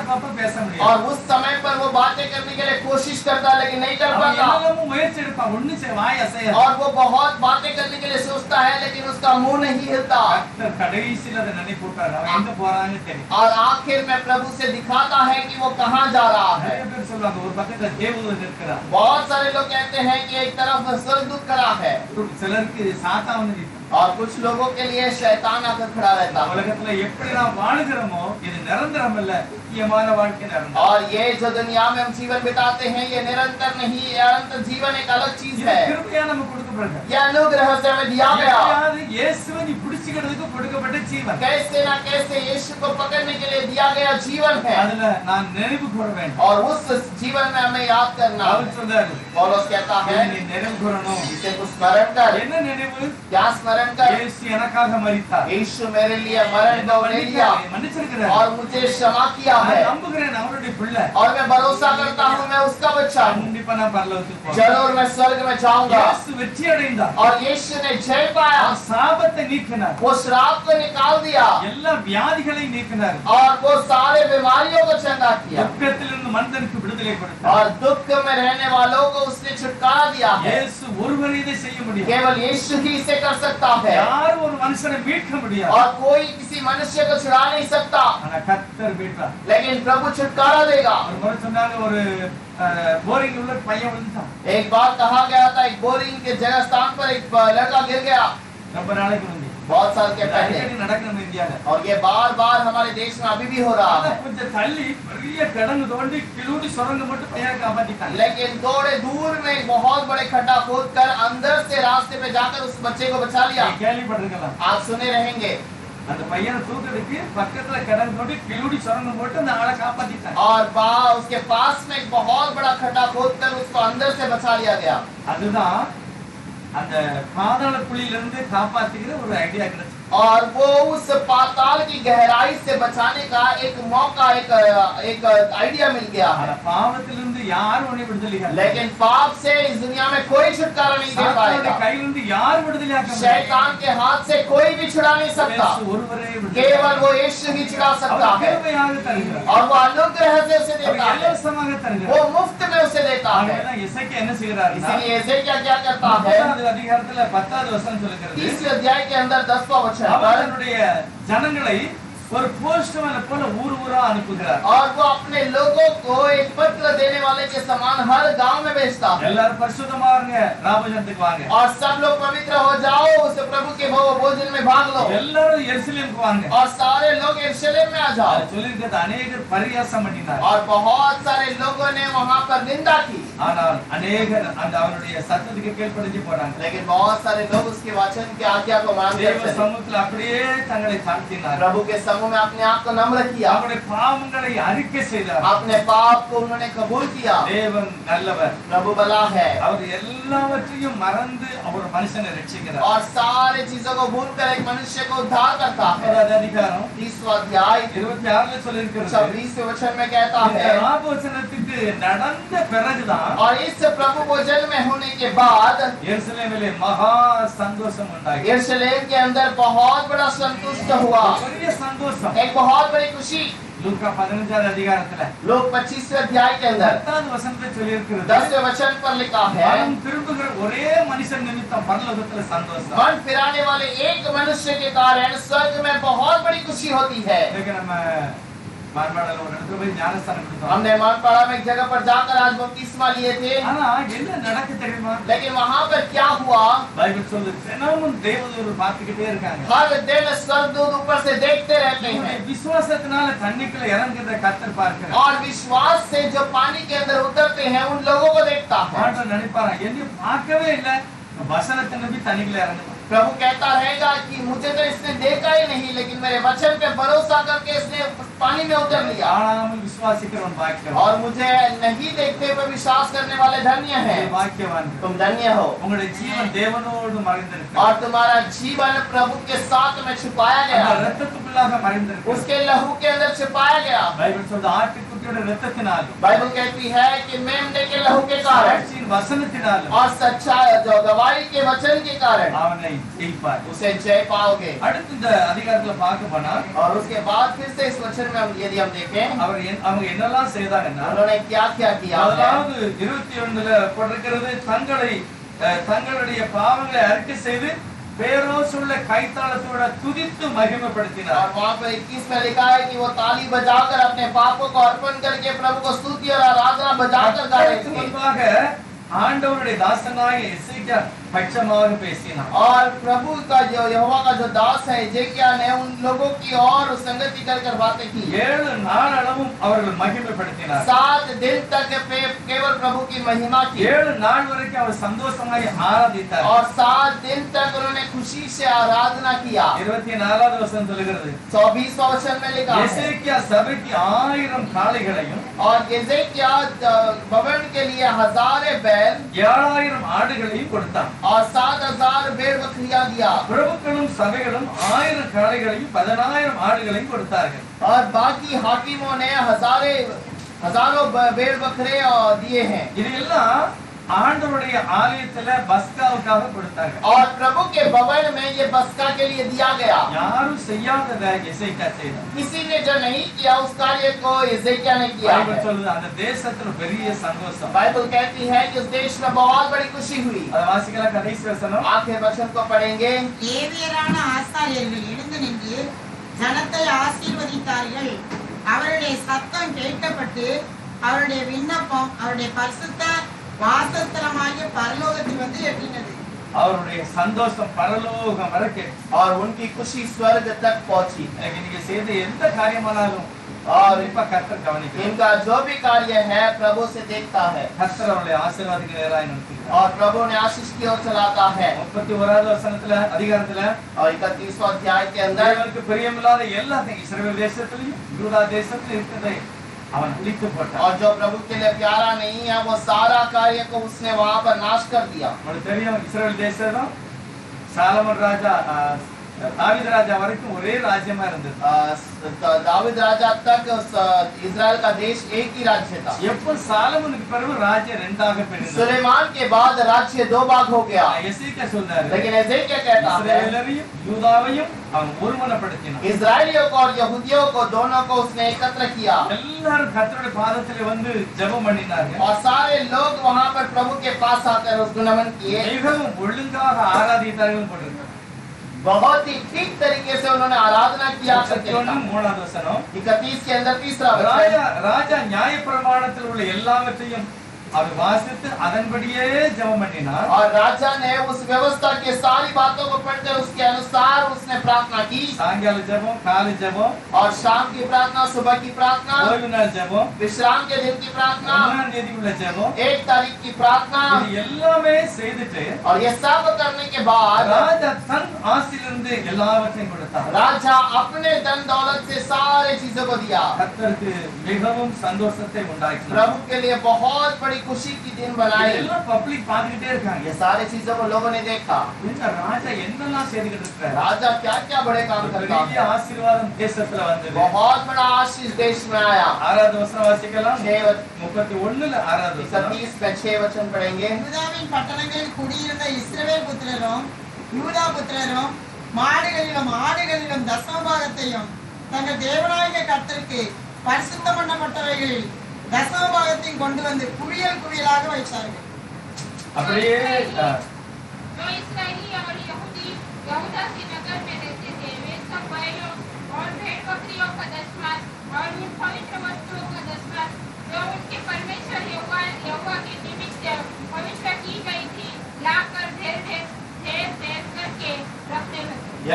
முடியாது. और उस समय पर वो बातें करने के लिए कोशिश करता है लेकिन नहीं कर அவன் पाता। என்னெல்லாமோ முயற்சி எடுப்பான், ஒண்ணு வாய் அசையாது. और वो बहुत बातें करने के लिए सोचता है लेकिन उसका मुंह नहीं हिलता। கர்த்தர் கடைசியில அதை நினைப்பூட்டாரு, அவன் எங்க போறான்னு தெரியும். और आखिर में प्रभु से दिखाता है कि वो कहाँ जा रहा है। நிறைய பேர் சொல்லுவாங்க ஒரு பக்கத்துல தேவதூதன் இருக்கிறார், बहुत सारे लोग कहते हैं कि एक तरफ स्वर्गदूत खड़ा है சிலருக்கு சாத்தான் வந்து நிற்கும். और कुछ लोगों के लिए शैतान आकर खड़ा रहता है। உலகத்துல எப்படி நாம் வாழுகிறோமோ இது நிரந்தரம் இல்ல, நித்தியமான வாழ்க்கை நிரந்தரம். और ये जो दुनिया में हम जीवन बिताते हैं ये निरंतर नहीं, ये अनंत जीवन एक अलग चीज இது है। கிருபையா நமக்கு கொடுக்கப்படுது. ये अनुग्रह से हमें दिया गया। எப்படியாவது இயேசுவை நீ பிடிச்சுக்கிறதுக்கு கொடுக்கப்பட்ட ஜீவன். कैसे ना कैसे यीशु को पकड़ने के लिए दिया गया जीवन है அதுல நான் நினைவு கூற வேண்டும். और उस जीवन में हमें याद करना है। அவர் சொல்றாரு, पौलुस कहता है நீ நினைவு கூறணும். इसे कुछ स्मरण कर। என்ன நினைவு? क्या स्मरण कर? இயேசு எனக்காக மரித்தார், यीशु मेरे लिए मरण को ले लिया மன்னிச்சிருக்கிறார். और मुझे क्षमा किया है நான் நம்புகிறேன் அவருடைய பிள்ளை. और मैं भरोसा करता हूँ मैं उसका बच्चा हूँ। கண்டிப்பா நான் பரலோகத்துக்கு போவேன். जरूर मैं स्वर्ग में जाऊंगा। இயேசு வெற்றி அடைந்தார். और यीशु ने जय पाया, அவர் சாபத்தை நீக்கினார், वो श्राप को निकाल दिया எல்லா வியாதிகளை நீக்கினார், और वो सारे बीमारियों को चंगा किया துக்கத்திலிருந்து மனிதனுக்கு விடுதலை கொடுத்தார். और दुख में रहने वालों को उसने छुटकारा दिया है। இயேசு ஒருவரே இதை செய்ய முடியும். केवल यीशु ही इसे कर सकता है யாரும் ஒரு மனுஷனை மீட்க முடியாது. और कोई किसी मनुष्य को छुड़ा नहीं सकता ஆனா கர்த்தர் மீட்பார். लेकिन प्रभु छुटकारा देगा। ஒரு முறை சொன்னாங்க, ஒரு போரிங் உள்ள பையன் விழுந்தான். एक बार कहा गया था एक बोरिंग के जगह स्थान पर एक लड़का गिर गया ரொம்ப நாளைக்கு முந்தி. बहुत साल के पहले அடிக்கடி நடக்கணும் இந்தியால. और ये बार बार हमारे देश में अभी भी हो रहा ஆனா है। கொஞ்சம் தள்ளி பெரிய கிடங்கு தோண்டி கிளூடி சுரங்க மட்டும் பையன் காப்பாத்திட்டாங்க. लेकिन थोड़े दूर में एक बहुत बड़े खड्डा खोद कर अंदर से रास्ते पे जाकर उस बच्चे को बचा लिया। கேள்விப்பட்டிருக்கலாம். आप सुने रहेंगे। அந்த பையனை தூக்கிறதுக்கு பக்கத்துல கிடங்கு தோண்டி கிளூடி சுரங்கம் போட்டு அந்த ஆளை காப்பாத்திட்டாங்க. और उसके पास में एक बहुत बड़ा खड्डा खोद कर उसको अंदर से बचा लिया गया। அதுதான் அந்த பாதாள குழியில இருந்து காப்பாத்திக்கிற ஒரு ஐடியா கிடைச்சு. और वो उस पाताल की गहराई से बचाने का एक मौका एक आइडिया मिल गया है। ஆனா பாவத்திலிருந்து யாரும் உன்னை விடுதலை लेकिन पाप से इस दुनिया में कोई छुटकारा नहीं दे पाएगा। கையிலிருந்து யார் விடுதலை ஆக்க முடியாது. शैतान के हाथ से कोई भी छुड़ा नहीं सकता, இயேசு ஒருவரே விடுதலை. केवल वो यीशु ही छुड़ा सकता அவர் है கிருபையாக தருகிறார். और वो अनुग्रह से उसे அவர் देता है, இலவசமாக वो தருகிறார். मुफ्त में उसे देता है। ஆகையால எசேக்கியா என்ன செய்கிறார்னா, इसीलिए एजेकिया क्या करता है? 10வது அதிகாரத்துல 10வது வசனம் சொல்லுகிறது, 30वें अध्याय के अंदर 10वां वचन அவர் पर தன்னுடைய ஜனங்களை ஒரு போஸ்ட்மேன் போல ஊர் ஊரா அனுப்புகிறார். और वो अपने लोगों को एक पत्र देने वाले के समान हर गांव में भेजता है எல்லாரும் பரிசுத்தமா இருங்க, ராபோஜனத்துக்கு வாங்க. और सब लोग पवित्र हो जाओ, उस प्रभु के भोजन में भाग लो எல்லாரும் எருசலேமுக்கு வாங்க. और सारे लोग यरूशलेम में आ जाओ। அது சொல்லியிருக்கிறது, அநேகர் பரியாசம் பண்ணினார். और बहुत सारे लोगों ने वहां पर निंदा की, ஆனால் அநேகர் அந்த அவருடைய சத்தத்துக்கு கீழ்ப்படிஞ்சு போனாங்க. लेकिन बहुत सारे लोग उसके वचन की आज्ञा को मान தேவ करते हैं। சமூகத்தில் அப்படியே தங்களை தாழ்த்தினார். प्रभु के समूह में अपने आप को नम्र किया, அவருடைய பாவங்களை அறிக்கை செய்தார். अपने पाप को उन्होंने कबूल किया। தேவன் நல்லவர். प्रभु भला है அவர் எல்லாவற்றையும் மறந்து அவர் மனுஷனை ரட்சிக்கிறார். और सारे चीजों को भूल कर एक मनुष्य को उद्धार करता है। 10வது அதிகாரம் 30वां अध्याय 26ல சொல்லியிருக்கிறது, 26वें वचन में कहता இந்த है, ராபோஜனத்துக்கு நடந்த பிறகுதான் और इस प्रभु भोजन में होने के बाद எருசலேமிலே மகா சந்தோஷம் உண்டாகி, यरूशलेम के अंदर बहुत बड़ा संतुष्ट हुआ, பெரிய சந்தோஷம். एक बहुत बड़ी खुशी। லூக்கா 15வது அதிகாரத்துல लोग 25वें अध्याय के अंदर 10வது வசனத்தை சொல்லியிருக்கிறது, 10वें वचन पर लिखा है, மனம் திரும்புகிற ஒரே மனுஷன் நிமித்தம் பரலோகத்துல சந்தோஷம். मन फिराने वाले एक मनुष्य के कारण स्वर्ग में बहुत बड़ी खुशी होती है। இன்னைக்கு நம்ம மார்பாடால ஒரு இடத்துல போய் ஞானஸ்தானம் கொடுத்தோம். हमने मानपाड़ा में एक जगह पर जाकर आज बपतिस्मा लिए थे, ஆனா என்ன நடக்கு தெரியுமா? लेकिन वहां पर क्या हुआ, பைபிள் சொல்லுது தினமும் தேவதூதர் பார்த்துக்கிட்டே இருக்காங்க. हर दिन स्वर्गदूत ऊपर से देखते रहते இவருடைய हैं விசுவாசத்தினால தண்ணிக்குள்ள இறங்குறத கர்த்தர் பார்க்கிறார். और विश्वास से जो पानी के अंदर उतरते हैं उन लोगों को देखता है। ஆண்டவர் நினைப்பாரா என்னை பார்க்கவே இல்ல, வசனத்தை நம்பி தண்ணிக்குள்ள இறங்குறான். प्रभु कहता रहेगा कि मुझे तो इसने देखा ही नहीं, लेकिन मेरे वचन पे भरोसा करके इसने पानी में उतर लिया। ஆனாலும் விசுவாசிக்கிறவன் பாக்கியவான். और मुझे नहीं देखते पर विश्वास करने वाले धन्य हैं। நீ பாக்கியவான். तुम धन्य हो உங்களுடைய ஜீவன் தேவனோடு மறைந்திருக்கு. और तुम्हारा जीवन प्रभु के साथ में छुपाया அந்த गया, இரத்தத்துக்குள்ளாக மறைந்திருக்கு. उसके लहू के अंदर छुपाया गया। பைபிள் சொல்லுது ஆட்டுக்குட்டியோட இரத்தத்தினாலும் बाइबल कहती है कि मेमने के लहू के कारण சாட்சியின் வசனத்தினாலும் और सच्चाई जो गवाही के वचन के कारण அவனை ஜெயிப்பார். उसे जय पाओगे। அடுத்து இந்த அதிகாரத்துல பார்க்க போனா और उसके बाद फिर से इस वचन में यदि हम देखें அவங்க என்னெல்லாம் செய்தாங்கன்னா उन्होंने क्या क्या किया है। அதாவது 21ல போட்டிருக்கிறது தங்களுடைய பாவங்களை அறிக்கை செய்து பேரோசுள்ள கைத்தாளத்தோட துதித்து மகிமைப்படுத்தினார். और वहाँ पर 21 में लिखा है कि वो ताली बजाकर अपने पापों को अर्पण करके प्रभु को स्तुति और आराधना बजाकर गा रहे थे। முன்பாக ஆண்டவருடைய தாசனாய எசேக்கியா பட்சமாக பேசினார். और प्रभु का जो यहोवा का जो दास है एजेकिया ने उन लोगों की और संगति कर बातें की। 7 நாள் அளவும் அவர்கள் மகிமைப்படுத்தினார். 7 दिन तक केवल प्रभु की महिमा की। 7 நாள் வரைக்கும் அவர் சந்தோஷமாய் ஆராதித்தார். और 7 दिन तक उन्होंने खुशी से आराधना किया। 24வது வசனம் சொல்கிறது 24वां वचन में लिखा है எசேக்கியா சபைக்கு 1000 காளைகளையும் और एजेकिया भवन के लिए 1000 बैल 7000 ஆடுகளையும் கொடுத்தார். और 7000 भेड़ बकरियां दिया। பிரபுக்களும் சபைகளும் 1000 காளைகளையும் 10000 ஆடுகளையும் கொடுத்தார்கள். और बाकी हाकिमों ने हजारों भेड़ बकरे दिए हैं। இது எல்லாம் ஆண்டவருடைய ஆலயத்துல பஸ்காவுக்காக கொடுத்தாங்க. और प्रभु के भवन में ये बस्का के लिए दिया गया। யாரும் செய்யாதத எசேக்கியா செய்தார். किसी ने जो नहीं किया उस कार्य को एजेकिया ने किया பைபிள் है। சொல்லுது அந்த தேசத்துல பெரிய சந்தோஷம். बाइबल कहती है कि उस देश में बहुत बड़ी खुशी हुई। அத வாசிக்கலாம் கடைசி வசனம். आखिर वचन को पढ़ेंगे। லேவியரான ஆசாரியர்கள் எழுந்து நின்று ஜனத்தை ஆசீர்வதித்தார்கள். அவருடைய சத்தம் கேட்கப்பட்டு அவருடைய விண்ணப்பம் அவருடைய பரிசுத்த வாசஸ்தலமாகிய பரலோகத்தில் வந்து எட்டினது. அவருடைய சந்தோஷம் பரலோகம் வரைக்கும் और उनकी खुशी स्वर्ग तक पहुंची। நீங்க செய்த எந்த காரியமானாலும் और இப்ப கர்த்தர் கவனிக்கிறார். इनका जो भी कार्य है प्रभु से देखता है கர்த்தர் அவருடைய ஆசீர்வாதத்துக்கு நேராக நடத்துகிறார். और प्रभु ने आशीष की ओर चलाता है। 31வது வசனத்துல அதிகாரத்துல और 31वां अध्याय के अंदर தேவனுக்கு பிரியமில்லாத எல்லாத்தையும் இஸ்ரவேல் தேசத்திலும் யூதா தேசத்திலும் இருக்கிறதை அவன் அழித்து போட்டான். और जो प्रभु के लिए प्यारा नहीं है वो सारा कार्य को उसने वहां पर नाश कर दिया। உங்களுக்கு தெரியும் இஸ்ரவேல் தேசம் சாலமன் ராஜா தாவீது ராஜா வரைக்கும் ஒரே ராஜ்யமா இருந்தது. दाऊद राजा तक इजराइल का देश एक ही राज्य था। எப்போ சாலமனுக்கு பிறகு ராஜ்யம் ரெண்டாக பிரிந்தது. सुलेमान के बाद राज्य 2 भाग हो गया। எசேக்கியா சொல்றாரு लेकिन एजेकिया कहता है இஸ்ரவேலரையும் யூதாவையும் அவன் ஒருமனப்படுத்தினான். इजराइलियों को और यहूदियों को दोनों को उसने एकत्र किया। எல்லாரும் கர்த்தருடைய பாதத்திலே வந்து ஜெபம் பண்ணினார்கள். और सारे लोग वहां पर प्रभु के पास आकर उसको नमन किए। மிகவும் ஒழுங்காக ஆராதித்தார்கள் போட்டிருக்கு. बहुत ही ठीक तरीके से उन्होंने आराधना किया करते थे। 31வது வசனம் 31 के अंदर 3रा वचन। ராஜா நியாயப்பிரமாணத்தில் உள்ள எல்லாவற்றையும் அவர் வாசித்து அதன்படியே ஜெபம் பண்ணினார். और राजा ने उस व्यवस्था के सारी बातों को पढ़कर उसके अनुसार उसने प्रार्थना की। சாயங்கால ஜெபம், காலை ஜெபம், और शाम की प्रार्थना, सुबह की प्रार्थना, ஓய்வு நாள் ஜெபம், विश्राम के दिन की प्रार्थना, 1ஆம் தேதி உள்ள ஜெபம், 1 तारीख की प्रार्थना। இது எல்லாமே செய்துட்டு और ये सब करने के बाद ராஜா தன் ஆசிலிருந்து எல்லாவற்றையும் கொடுத்தார். राजा अपने धन दौलत से सारे चीजों को दिया। கர்த்தருக்கு மிகவும் சந்தோஷத்தை உண்டாக்கினார். प्रभु के लिए बहुत बड़ी खुशी की दिन बनाई। எல்லாம் பப்ளிக் பார்த்துக்கிட்டே இருக்காங்க. ये सारी चीजों को लोगों ने देखा। இந்த ராஜா என்னெல்லாம் செய்துகிட்டு இருக்காரு. राजा क्या क्या बड़े काम करता பெரிய है। ஆசீர்வாதம் தேசத்துல வந்தது. बहुत बड़ा आशीष देश में आया। 6வது வசனம் வாசிக்கலாம். 31 6வது வசனம். में 6 वचन पढ़ेंगे। யூதாவின் பட்டணங்களில் குடியிருந்த இஸ்ரவேல் புத்திரரும் யூதா புத்திரரும் மாடுகளிலும் ஆடுகளிலும் தசமபாகத்தையும் தங்கள் தேவனாகிய கர்த்தருக்கு பரிசுத்தம் பண்ணப்பட்டவைகளில் தசமபாகத்தையும் கொண்டு வந்து குவியல் குவியலாக வைத்தார்கள். அப்படியே जो इस्राएली और यहूदी यहूदा के नगर में रहते थे वे सब बैलों और भेड़ बकरियों का दशमांश और ऊँटों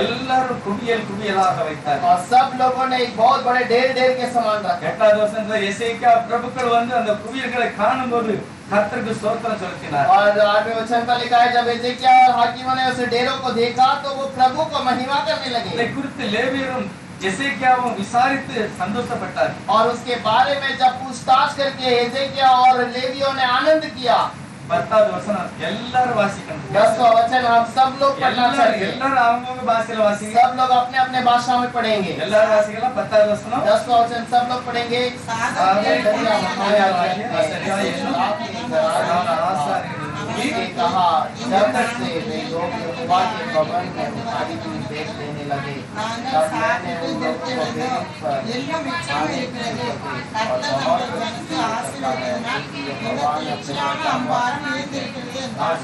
எல்லாரும் குவியலாக வைத்தார். और सब लोगों ने एक बहुत बड़े ढेर के सामान रखा. 8வது வசனத்துல எசேக்கியா பிரபுக்கள் வந்து அந்த குவியல்களை காணும்போது கர்த்தருக்கு ஸ்தோத்திரம் செலுத்தினார். और 8वें वचन पर लिखा है जब एजेकिया और हाकिमों ने उस ढेरों को देखा तो वो प्रभु को महिमा करने இதை लगे. குறித்து லேவியரும் எசேக்கியாவும் விசாரித்து சந்தோஷப்பட்டார். और उसके बारे में जब पूछताछ करके एजेकिया और लेवियों ने आनंद किया. 10வது வசனம் எல்லாரும் வாசிக்கணும். 10वां वचन हम सब लोग पढ़ना चाहिए. எல்லாரும் அவங்கவங்க பாஷையில வாசிங்க. सब लोग अपने अपने भाषा में पढ़ेंगे. எல்லாரும் வாசிக்கலாம். 10வது வசனம் 10वां वचन सब लोग पढ़ेंगे. उसने कहा जब से वे लोग यहोवा के भवन में उठाई हुई भेंट देने लगे तब मैंने उन लोगों को भेंट पर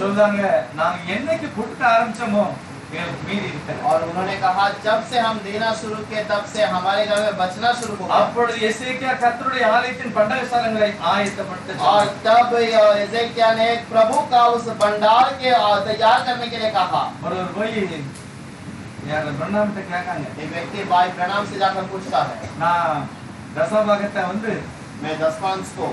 சொல்றாங்க நாங்க என்னைக்கு கொடுக்க ஆரம்பிச்சோமோ எங்களுக்கு மீறி இருக்கிறது. और उन्होंने कहा जब से हम देना शुरू किए तब से हमारे घर में बचना शुरू हो गया. அப்பொழுது எசேக்கியா கர்த்தருடைய ஆலயத்தின் பண்டகசாலைகளை ஆயத்தப்படுத்த और तब एजेकिया ने प्रभु का उस भंडार के तैयार करने के लिए कहा. ஒருவர் போய் யார பிரண்ணாமத்தை கேட்காங்க. एक व्यक्ति भाई प्रणाम से जाकर पूछता है நான் தசமபாகத்தை வந்து मैं दशमांश को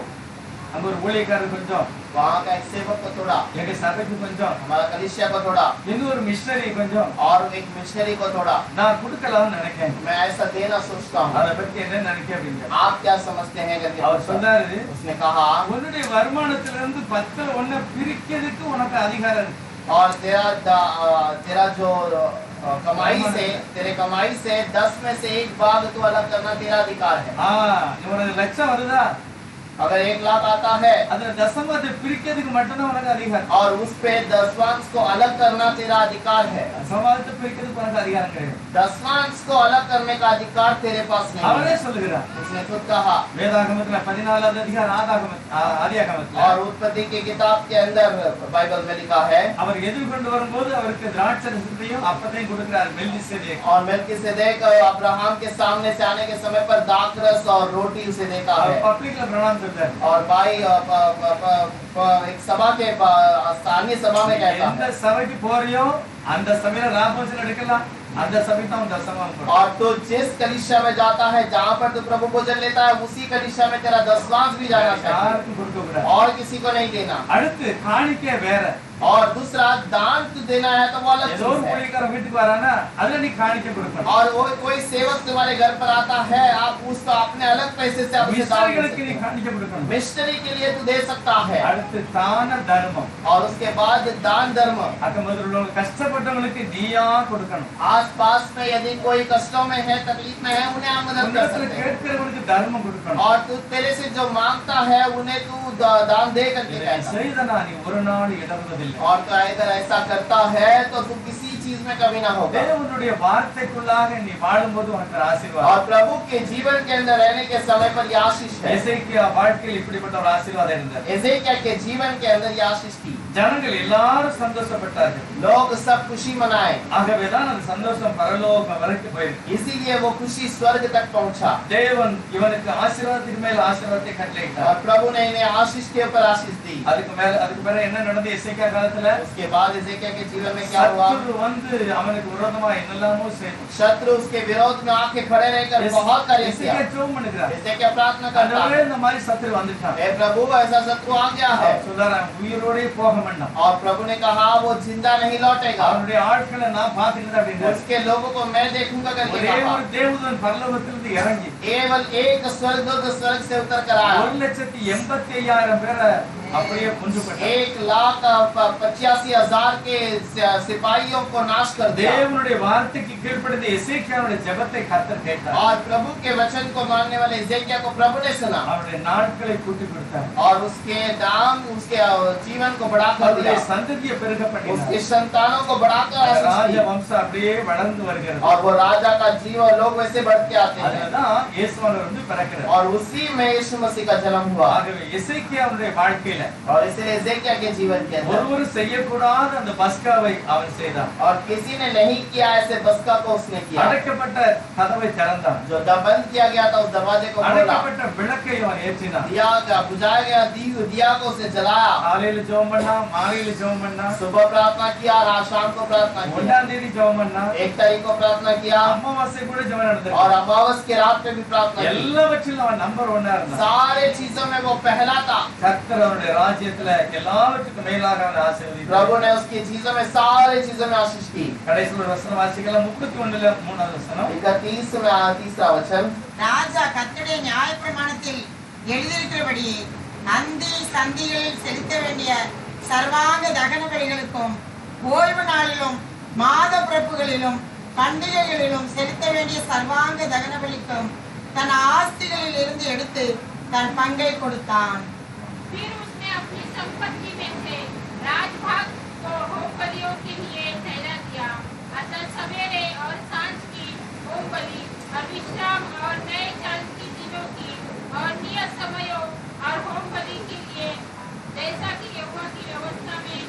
அங்க ஒரு ஊழியக்காரர் கொஞ்சம் वहाँ का एक सेवक को थोड़ा எங்க சபைக்கு கொஞ்சம் हमारा कलीसिया को थोड़ा இன்னொரு மிஷனரி கொஞ்சம் और एक मिशनरी को थोड़ा நான் கொடுக்கலாம்னு நினைக்கிறேன். मैं ऐसा देना सोचता हूँ. அதை பத்தி என்ன நினைக்க அப்படிங்க. आप क्या समझते हैं करके அவர் पूछा. சொன்னாரு उसने कहा உன்னுடைய வருமானத்திலிருந்து 10 ஒண்ண பிரிக்கிறதுக்கு உனக்கு அதிகாரம் இருக்கு. और तेरा जो कमाई से तेरे कमाई से 10 में से एक भाग तो अलग करना तेरा अधिकार है. உனக்கு லட்சம் வருதா अगर 1 लाख आता है அதுல தசமத்தை பிரிக்கிறதுக்கு மட்டும்தான் உனக்கு அதிகாரம். और उस पे दशमांश को अलग करना तेरा अधिकार है. தசமத்தை பிரிக்கிறதுக்கு உனக்கு அதிகாரம் கிடையாது. दशमांश को अलग करने का अधिकार तेरे पास नहीं அவரே है. சொல்லுகிறார். उसने खुद कहा. வேதாகமத்துல 14வது அதிகாரம் ஆதியாகமத்துல और उत्पत्ति की किताब के अंदर बाइबल में लिखा है அவர் எதிர்கொண்டு வரும்போது அவருக்கு திராட்சரசத்தையும் அப்பத்தையும் கொடுக்கிறார் மெல்கிசேதேக். और मेल्किसेदेक अब्राहम के सामने से आने के समय पर दाखरस और रोटी उसे देता है. அவர் பப்ளிக்ல பிரणाम करतार. और भाई एक सभा के स्थानीय सभा में कहता எந்த है சபைக்கு போறியோ அந்த சபையில ராபோஜனம் எடுக்கலாம். அந்த சபைக்கு தான் தசமம் கொடு. और तो जिस कलीसिया में जाता है जहाँ पर तू प्रभु भोजन लेता है उसी कलीसिया में तेरा दशमांश भी जाना चाहिए யாருக்கும் கொடுக்க கூடாது. और किसी को नहीं देना. அடுத்து காணிக்கை வேற. और दूसरा दान तू देना है तो वो अलग ஏதோ ஒரு चीज है. ஊழியக்கார வீட்டுக்கு வரானா அதுல நீ காணிக்கை கொடுக்கணும். और वो कोई सेवक तुम्हारे घर पर आता है आप उसका अपने अलग पैसे से आप उसे दान दे மிஷனரிகளுக்கு நீ सकते हो. காணிக்கை கொடுக்கணும். मिशनरी के लिए तू दे सकता है. அடுத்து தான தர்மம். और उसके बाद दान धर्म. அக்கமதுல உள்ளவங்க கஷ்டப்பட்டவங்களுக்கு நீயா கொடுக்கணும். आस पास में यदि कोई कष्टों में है तकलीफ में है उन्हें आप मदद कर உன்னிடத்துல सकते हैं. கேட்கிறவங்களுக்கு தர்மம் கொடுக்கணும். और तू तेरे से जो मांगता है उन्हें तू दान दे करके இதை कहता है. செய்தனா நீ ஒரு நாள் இடறுவதில்லை. और तो अगर ऐसा करता है तो तू किसी चीज में कभी ना होगा. தேவனுடைய வார்த்தைக்குள்ளாக நீ வாழும்போது உனக்கு ஆசீர்வாதம். और प्रभु के जीवन के अंदर रहने के समय पर ये आशीष है. எசேக்கியா வாழ்க்கையில் இப்படிப்பட்ட ஒரு ஆசீர்வாதம் இருந்தது. एजेकिया के जीवन के अंदर ये आशीष थी. ஜனங்கள் எல்லாரும் சந்தோஷப்பட்டார்கள். लोग सब खुशी मनाए. ஆகவேதான் அந்த சந்தோஷம் பரலோகம் வரைக்கும் போயிருக்கு. इसीलिए वो खुशी स्वर्ग तक पहुंचा. தேவன் இவனுக்கு ஆசீர்வாதத்துக்கு மேல ஆசீர்வாதத்தை கட்டளையிட்டார். और प्रभु ने इन्हें आशीष के ऊपर आशीष दी. அதுக்கு பிறகு என்ன நடந்தது எசேக்கியா காலத்துல? उसके बाद एजेकिया के जीवन में क्या हुआ? சத்துரு வந்து அவனுக்கு விரோதமா என்னெல்லாமோ செய்தான். शत्रु उसके विरोध में आके खड़े रहकर बहुत कार्य किया. எசேக்கியா ஜெபம் பண்ணுகிறார். एजेकिया प्रार्थना करता கடவுளே है இந்த மாதிரி சத்துரு வந்துட்டான். हे प्रभु ऐसा शत्रु आ गया है. சொல்றான் உயிரோடே போக மாட்டான். और प्रभु ने कहा वो जिंदा नहीं लौटेगा. அவனுடைய ஆட்களை நான் பார்த்துக்கிட்டேன் அப்படின்னு. उसके लोगों को मैं देखूंगा करके ஒரே कहा. ஒரு தேவதூதன் பரலோகத்திலிருந்து இறங்கி केवल एक स्वर्गदूत स्वर्ग से उतर कर आया. 1,85,000 பேரை அப்படியே கொன்று போட்டார். 1,85,000 के सिपाहियों को नाश कर दिया. தேவனுடைய வார்த்தைக்கு கீழ்ப்படிந்த எசேக்கியாவுடைய ஜெபத்தை கர்த்தர் கேட்டார். और प्रभु के वचन को मानने वाले एजेकिया को प्रभु ने सुना. அவருடைய நாட்களை கூட்டி கொடுத்தார். और उसके दाम उसके जीवन को बढ़ाकर அவருடைய दिया. சந்ததியை பெருகப்பட்டினார். उसके संतानों को बढ़ाकर आशीष ராஜ दी. வம்சம் அப்படியே வளர்ந்து வருகிறது. और वो राजा का जीवन लोग वैसे बढ़ते आते हैं. அதுதான் இயேசுவானவர் வந்து பிறக்கிறார். और उसी में यीशु मसीह का जन्म हुआ. ஆகவே எசேக்கியாவுடைய வாழ்க்கையில வாழ்க்கையில और इसलिए एजेकिया के जीवन के अंदर ஒருவரும் செய்யக்கூடாத அந்த பஸ்காவை அவன் செய்தான். और किसी ने नहीं किया ऐसे बस्का को उसने किया। அடைக்கப்பட்ட கதவை திறந்தான். जो बंद किया गया था उस दरवाजे को खोला। அடைக்கப்பட்ட விளக்கை அவன் ஏற்றினான். दिया बुझाया गया दिया को उसे जलाया। காலையில ஜெபம் பண்ணா, மாலையில ஜெபம் பண்ணா, सुबह प्रार्थना किया, रात शाम को प्रार्थना किया। 1ஆம் தேதி ஜெபம் பண்ணா, 1 तारीख को प्रार्थना किया அமாவாசை கூட ஜெபம் நடந்தது. और अमावस की रात पे भी प्रार्थना की। எல்லாவற்றிலும் அவன் நம்பர் 1ஆ இருந்தான். सारे चीजों में वो पहला था। கர்த்தர் அவருடைய ராஜ்யத்துல எல்லாவற்றுக்கும் மேலாக அவனை ஆசீர்வதித்தார். प्रभु ने उसकी चीजों में सारे चीजों में आशीष की। கடைசில ஒரு வசனம் வாசிக்கலாம். 31ல 3வது வசனம். 31 में 3रा वचन। ராஜா கர்த்தருடைய நியாயப்பிரமாணத்தில் எழுதியிருக்கிறபடியே அந்தி சந்திகளில் செலுத்த வேண்டிய சர்வாங்க தகன பலிகளுக்கும் ஓய்வு நாளிலும் மாத பிறப்புகளிலும் பண்டிகைகளிலும் செலுத்த வேண்டிய சர்வாங்க தகன பலிக்கும் தன் ஆஸ்திகளில் இருந்து எடுத்து தன் பங்கை கொடுத்தான். फिर उसने अपनी संपत्ति में से राजभाग को होमबलियों के लिए ठहरा दिया। अतः सवेरे और सांझ की होमबलि और विश्राम और नए साल की दिनों की और नियत समयों और होमबलि के लिए जैसा कि यहोवा की व्यवस्था में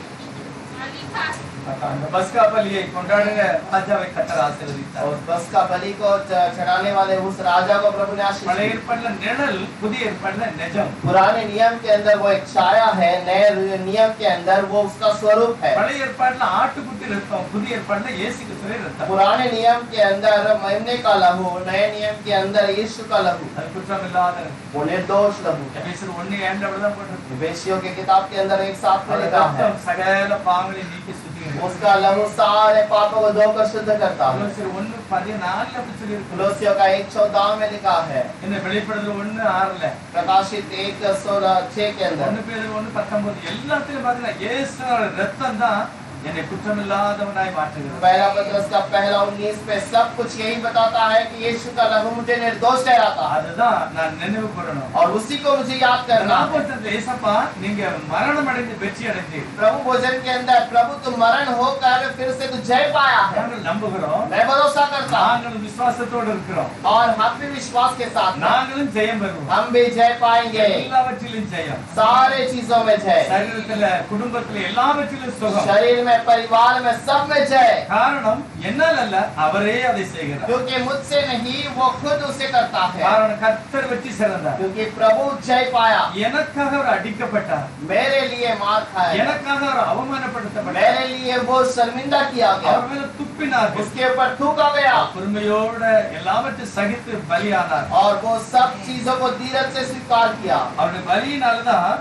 लिखा है। அந்த பஸ்கா பலியை கொண்டாடுங்க ராஜாவை கர்த்தர் ஆசீர்வதித்தார். और बस्का बलि को चढ़ाने वाले उस राजा को प्रभु ने आशीष பழைய दी। ஏற்பாடுல நிழல், புதிய ஏற்பாடுல நிஜம். पुराने नियम के अंदर वो एक छाया है, नए नियम के अंदर वो उसका स्वरूप है। பழைய ஏற்பாடுல ஆட்டுக்குட்டி ரத்தம், புதிய ஏற்பாடுல இயேசு கிறிஸ்துவின் ரத்தம். पुराने नियम के अंदर मेमने का लहू, नए नियम के अंदर यीशु का लहू, அது குற்றம் இல்லாத वो निर्दोष लहू। எபேசியர் 1:7 அப்படிதான் போட்டிருக்கு. वेश्यों के किताब के अंदर एक साथ में அந்த लिखा है, ரத்தம் சகல பாவங்களை நீக்கி சுத்திகரிக்கும். उसका लहू सारे पापों को धोकर शुद्ध करता है। கொலோசியர் 1:14 அப்படி சொல்லியிருக்கு. कुलोसियों का 1:14 में लिखा है। இந்த வெளிப்படுத்தல் 1:6 प्रकाशित 1:6 के अंदर 1 பேதுரு 1:19 எல்லாத்துலயும் பாத்தீங்கன்னா இயேசுவோட ரத்தம் தான் என்னை குற்றமில்லாதவனாய் மாற்றுகிறது. पहला पत्रस का पहला 19 पे सब कुछ यही बताता है कि यीशु का लहू मुझे निर्दोष ठहराता है அதுதான் நான் நினைவு கூறணும். और उसी को मुझे याद करना है। நாற்பத்தெட்டு ஏசப்பா நீங்க மரணம் அடைந்து வெற்றி அடைந்தீர். प्रभु भोजन के अंदर प्रभु तुम मरण होकर फिर से तू जय पाया है। நாங்கள் நம்புகிறோம், मैं भरोसा करता हूं நாங்களும் விசுவாசத்தோடு இருக்கிறோம், और हम भी विश्वास के साथ हैं। நாங்களும் ஜெயம் பெறுவோம். हम भी जय पाएंगे, எல்லாவற்றிலும் ஜெயம். सारे चीजों में जय, சரீரத்துல, குடும்பத்துல எல்லாவற்றிலும் சுகம். शरीर में, परिवार में, सब में जय। காரணம் என்னால் அல்ல, அவரே அதை செய்கிறார். क्योंकि मुझसे नहीं वो खुद उसे करता है। காரணம் கர்த்தர் வெற்றி சிறந்தார். क्योंकि प्रभु जय पाया, எனக்காக அவர் அடிக்கப்பட்டார், मेरे लिए मार खाया, எனக்காக அவர் அவமானப்படுத்தப்பட்டார், मेरे लिए वो शर्मिंदा किया गया, அவர் மேல துப்பினார், उसके ऊपर थूका गया பொறுமையோட எல்லாவற்றையும் சகித்து பலியானார். और वो सब चीजों को धीरज से स्वीकार किया। அவருடைய பலியினாலதான்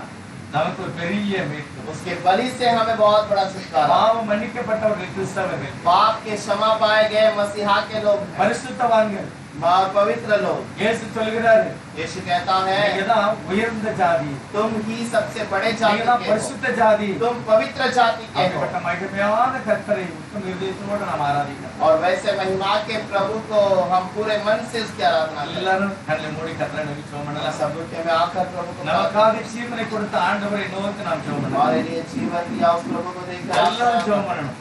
நமக்கு ஒரு பெரிய மீட்பு. उसके बलि से हमें बहुत बड़ा छुटकारा। பாவம் மன்னிக்கப்பட்டவர்கள் கிறிஸ்தவர்கள், पाप के क्षमा पाए गए मसीहा के लोग, பரிசுத்தவான்கள். पवित्र लोग। இயேசு சொல்கிறாரு, यीशु कहता है நீங்கதான் உயர்ந்த ஜாதி, तुम ही सबसे बड़े जाति நீங்கதான் के हो, பரிசுத்த ஜாதி. तुम पवित्र जाति के हो। அப்படிப்பட்ட மகிமையான கர்த்தரை உத்தம இதயத்தோடு நாம் ஆராதிக்கிறோம். और वैसे महिमा के प्रभु को हम पूरे मन से उसकी आराधना करें। எல்லாரும் கண்ணை மூடி கர்த்தரை நோக்கி ஜெபம் பண்ணலாம். सब रुके में आकर प्रभु को நமக்காக ஜீவனை கொடுத்த ஆண்டவரை நோக்கி நாம் ஜெபம் பண்ணலாம். हमारे लिए जीवन दिया उस प्रभु को देखकर எல்லாரும் ஜெபம் பண்ணணும்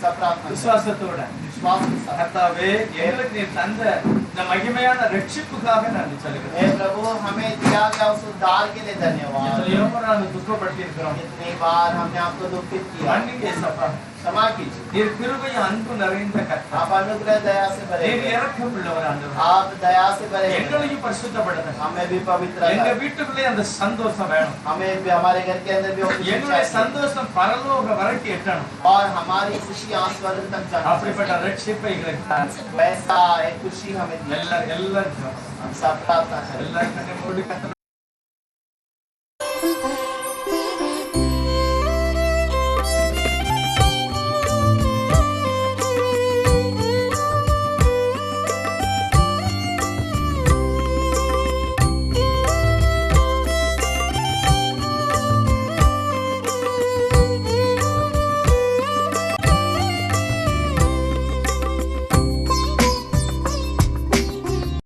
सब प्रार्थना करें। விசுவாசத்தோட. विश्वास के साथ, கர்த்தாவே, எங்களுக்கு நீர் தந்த இந்த மகிமையான ரட்சிப்புக்காக நன்றி சொல்லுகிறேன். हे प्रभु हमें दिया गया उस उद्धार के लिए धन्यवाद। எத்தனையோ முறை நாங்கள் துக்கப்படுத்தி இருக்கிறோம். कितनी बार हमने आपको दुखित किया, மன்னிங்க ஏசப்பா. क्षमा कीजिए। நீர் கிருபையும் அன்பு நிறைந்த கர்த்தர், आप अनुग्रह दया से भरे நீர் हुए, இரக்கம் உள்ளவர் ஆண்டவரே. आप दया से भरे हुए, எங்களையும் பரிசுத்தப்படுத்துங்க. हमें भी पवित्र எங்க रखें। வீட்டுக்குள்ளே அந்த சந்தோஷம் வேணும். हमें भी हमारे घर के अंदर भी वो खुशी எங்களுடைய चाहिए சந்தோஷம் பரலோக வரைக்கும் எட்டணும். और हमारी खुशी आस्वाद तक जानी அப்படிப்பட்ட चाहिए। ரட்சிப்பை எங்களுக்கு தாரும். वैसा एक खुशी हमें दी। எல்லாரும் हम सब प्रार्थना करें। எல்லாரும் கண்ணை மூடி கர்த்தரை